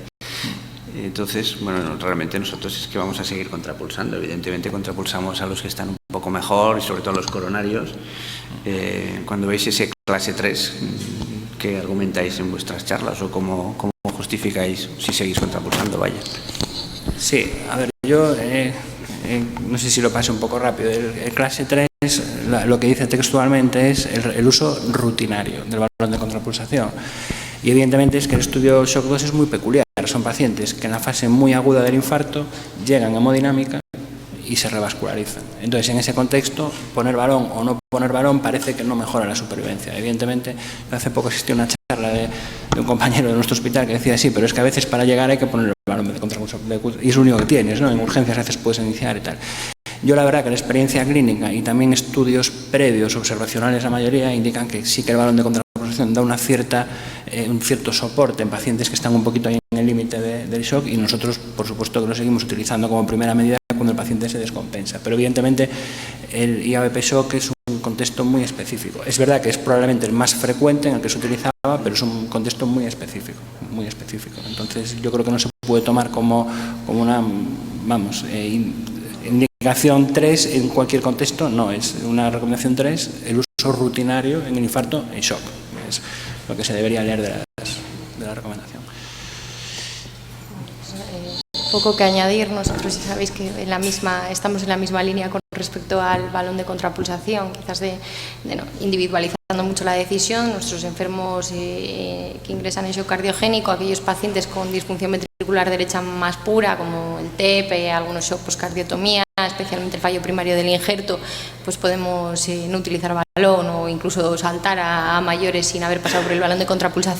Entonces, bueno, realmente nosotros es que vamos a seguir contrapulsando. Evidentemente contrapulsamos a los que están un poco mejor y sobre todo a los coronarios. Cuando veis ese clase 3, ¿qué argumentáis en vuestras charlas o cómo justificáis si seguís contrapulsando? Vaya. Sí, a ver, yo no sé si lo pasé un poco rápido. El clase 3, lo que dice textualmente es el uso rutinario del balón de contrapulsación. Y evidentemente es que el estudio Shock 2 es muy peculiar. Son pacientes que en la fase muy aguda del infarto llegan a hemodinámica y se revascularizan. Entonces, en ese contexto, poner balón o no poner balón parece que no mejora la supervivencia. Evidentemente, hace poco asistió una charla de un compañero de nuestro hospital que decía, sí, pero es que a veces para llegar hay que poner el balón de contrapulsación y es lo único que tienes, ¿no? En urgencias a veces puedes iniciar y tal. Yo la verdad que la experiencia clínica y también estudios previos, observacionales, la mayoría, indican que sí que el balón de contrapulsación da un cierto soporte en pacientes que están un poquito ahí en el límite del shock y nosotros, por supuesto, que lo seguimos utilizando como primera medida cuando el paciente se descompensa. Pero evidentemente el IABP shock es un contexto muy específico. Es verdad que es probablemente el más frecuente en el que se utilizaba, pero es un contexto muy específico, muy específico. Entonces yo creo que no se puede tomar como una, indicación 3 en cualquier contexto, no, es una recomendación 3, el uso rutinario en el infarto en shock. Es lo que se debería leer de la recomendación. Poco que añadir, nosotros ya sabéis que estamos en la misma línea con respecto al balón de contrapulsación, quizás individualizando mucho la decisión. Nuestros enfermos que ingresan en shock cardiogénico, aquellos pacientes con disfunción ventricular derecha más pura, como el TEP, algunos shock poscardiotomía, especialmente el fallo primario del injerto, pues podemos no utilizar balón o incluso saltar a mayores sin haber pasado por el balón de contrapulsación,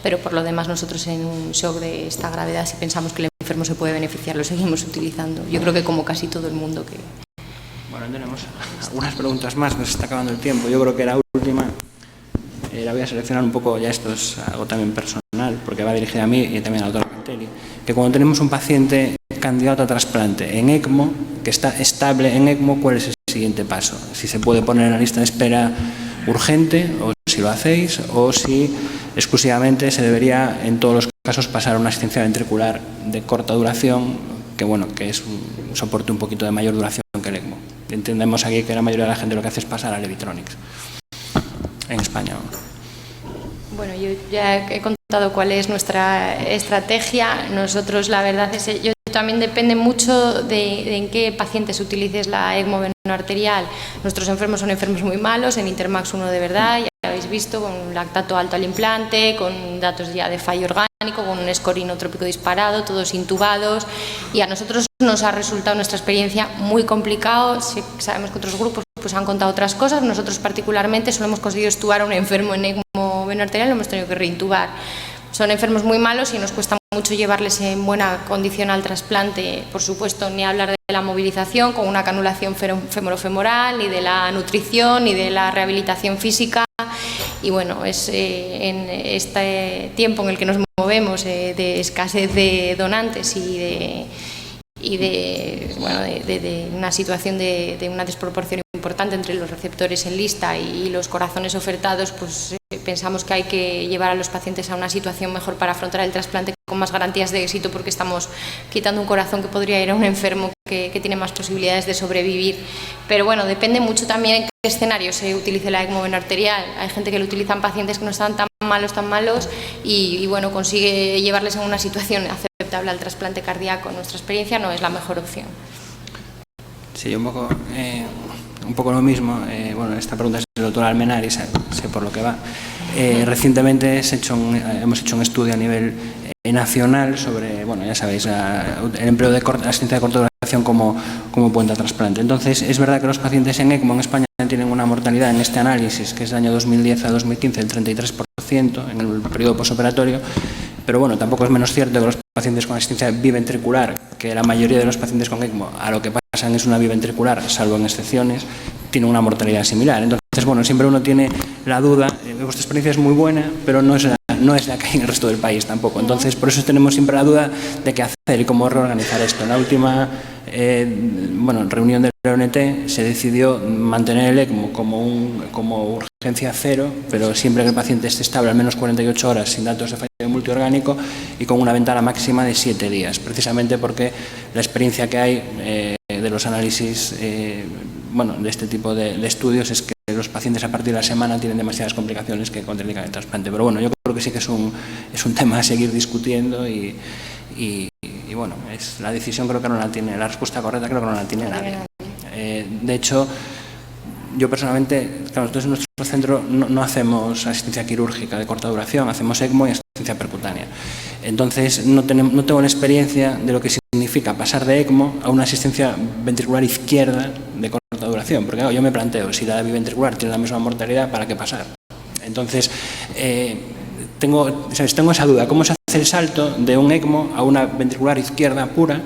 pero por lo demás nosotros en un shock de esta gravedad, si pensamos que el enfermo se puede beneficiar, lo seguimos utilizando. Yo creo que como casi todo el mundo que... Bueno, tenemos algunas preguntas más, nos está acabando el tiempo. Yo creo que la última la voy a seleccionar un poco, ya esto es algo también personal. porque va dirigida a mí y también al doctor Cantelli, que cuando tenemos un paciente candidato a trasplante en ECMO, que está estable en ECMO, ¿cuál es el siguiente paso? Si se puede poner en la lista de espera urgente, o si lo hacéis, o si exclusivamente se debería en todos los casos pasar a una asistencia ventricular de corta duración, que bueno, que es un soporte un poquito de mayor duración que el ECMO. Entendemos aquí que la mayoría de la gente lo que hace es pasar al Evitronics en España. Bueno, yo ya he contado cuál es nuestra estrategia. Nosotros, la verdad es que también depende mucho de en qué pacientes utilices la ECMO venoarterial. Nuestros enfermos son enfermos muy malos, en Intermax uno de verdad, ya habéis visto, con lactato alto al implante, con datos ya de fallo orgánico, con un score inotrópico disparado, todos intubados, y a nosotros nos ha resultado nuestra experiencia muy complicado. Sabemos que otros grupos pues han contado otras cosas, nosotros particularmente solo hemos conseguido extubar a un enfermo en ECMO venoarterial, lo hemos tenido que reintubar. Son enfermos muy malos y nos cuesta mucho llevarles en buena condición al trasplante. Por supuesto, ni hablar de la movilización con una canulación femorofemoral, ni de la nutrición, ni de la rehabilitación física. Y bueno, es en este tiempo en el que nos movemos de escasez de donantes y de una situación de una desproporción importante entre los receptores en lista y los corazones ofertados, pues pensamos que hay que llevar a los pacientes a una situación mejor para afrontar el trasplante con más garantías de éxito, porque estamos quitando un corazón que podría ir a un enfermo que tiene más posibilidades de sobrevivir. Pero bueno, depende mucho también en qué escenario se utilice la ECMO venoarterial. Hay gente que lo utiliza en pacientes que no están tan malos y bueno, consigue llevarles en una situación aceptable al trasplante cardíaco. Nuestra experiencia no es la mejor opción. Sí, un poco lo mismo. Bueno, esta pregunta es del doctor Almenar y sé por lo que va. Recientemente hemos hecho un estudio a nivel nacional sobre, bueno, ya sabéis, el empleo de asistencia de corta duración como puente a trasplante. Entonces, es verdad que los pacientes en ECMO en España tienen una mortalidad en este análisis, que es del año 2010 a 2015, del 33% en el periodo posoperatorio, pero bueno, tampoco es menos cierto que los pacientes con asistencia biventricular, que la mayoría de los pacientes con ECMO a lo que pasan es una biventricular, salvo en excepciones, tienen una mortalidad similar. Entonces, bueno, siempre uno tiene la duda, vuestra experiencia es muy buena, pero no es la que hay en el resto del país tampoco. Entonces, por eso tenemos siempre la duda de qué hacer y cómo reorganizar esto. En la última reunión del ONT se decidió mantener el ECMO como urgencia cero, pero siempre que el paciente esté estable al menos 48 horas sin datos de fallo multiorgánico y con una ventana máxima de 7 días, precisamente porque la experiencia que hay de los análisis de este tipo de estudios es que los pacientes a partir de la semana tienen demasiadas complicaciones que contraindican el trasplante. Pero bueno, yo creo que sí que es un tema a seguir discutiendo y bueno, es la decisión creo que no la tiene, la respuesta correcta creo que no la tiene nadie. De hecho, yo personalmente, claro, nosotros en nuestro centro no hacemos asistencia quirúrgica de corta duración, hacemos ECMO y asistencia percutánea. Entonces, no tengo la experiencia de lo que significa pasar de ECMO a una asistencia ventricular izquierda de corta duración, porque claro, yo me planteo, si la biventricular tiene la misma mortalidad, ¿para qué pasar? Entonces, tengo esa duda, ¿cómo se hace el salto de un ECMO a una ventricular izquierda pura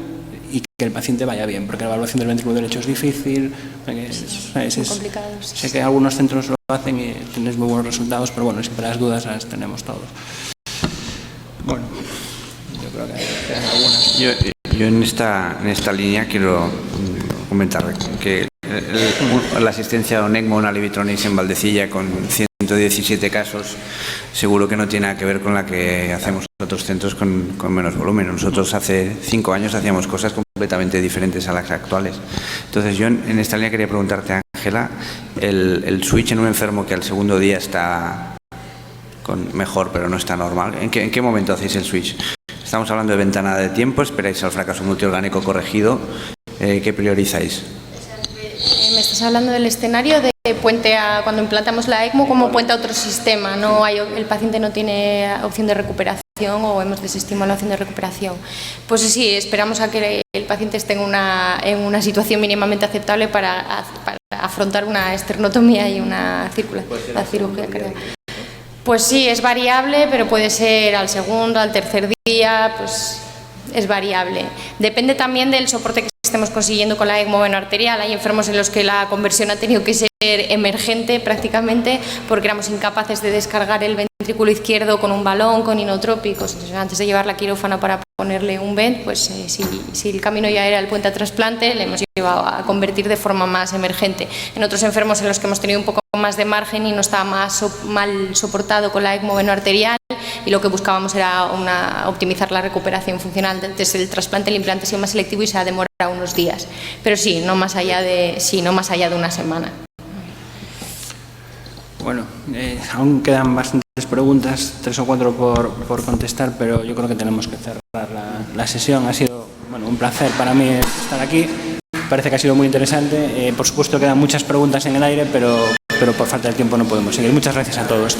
y que el paciente vaya bien? Porque la evaluación del ventrículo derecho es difícil, es complicado. Sé que algunos centros lo hacen y tienes muy buenos resultados, pero bueno, siempre las dudas las tenemos todos. Bueno, yo creo que hay algunas. Yo en esta línea quiero comentar que la asistencia a un ECMO, una Livitronics en Valdecilla con 117 casos, seguro que no tiene nada que ver con la que hacemos otros centros con menos volumen. Nosotros hace 5 años hacíamos cosas completamente diferentes a las actuales. Entonces yo en esta línea quería preguntarte, Ángela, el switch en un enfermo que al segundo día está mejor pero no está normal, ¿en qué momento hacéis el switch? Estamos hablando de ventana de tiempo, esperáis al fracaso multiorgánico corregido, ¿qué priorizáis? Me estás hablando del escenario de puente a cuando implantamos la ECMO como puente a otro sistema. El paciente no tiene opción de recuperación o hemos desestimado la opción de recuperación. Pues sí, esperamos a que el paciente esté en una situación mínimamente aceptable para afrontar una esternotomía y una cirugía cardíaca. Pues sí, es variable, pero puede ser al segundo, al tercer día, pues es variable. Depende también del soporte que estemos consiguiendo con la ECMO venoarterial. Hay enfermos en los que la conversión ha tenido que ser emergente prácticamente porque éramos incapaces de descargar el ventrículo ventrículo izquierdo con un balón, con inotrópicos. Entonces, antes de llevarla a quirófano para ponerle un vent, pues si el camino ya era el puente a trasplante, le hemos llevado a convertir de forma más emergente. En otros enfermos en los que hemos tenido un poco más de margen y no estaba más mal soportado con la ECMO venoarterial, y lo que buscábamos era optimizar la recuperación funcional. Antes del trasplante el implante ha sido más selectivo y se ha demorado unos días, pero sí, no más allá de una semana. Bueno, aún quedan bastantes preguntas, 3 o 4 por contestar, pero yo creo que tenemos que cerrar la sesión. Ha sido un placer para mí estar aquí. Parece que ha sido muy interesante. Por supuesto quedan muchas preguntas en el aire, pero por falta de tiempo no podemos seguir. Muchas gracias a todos.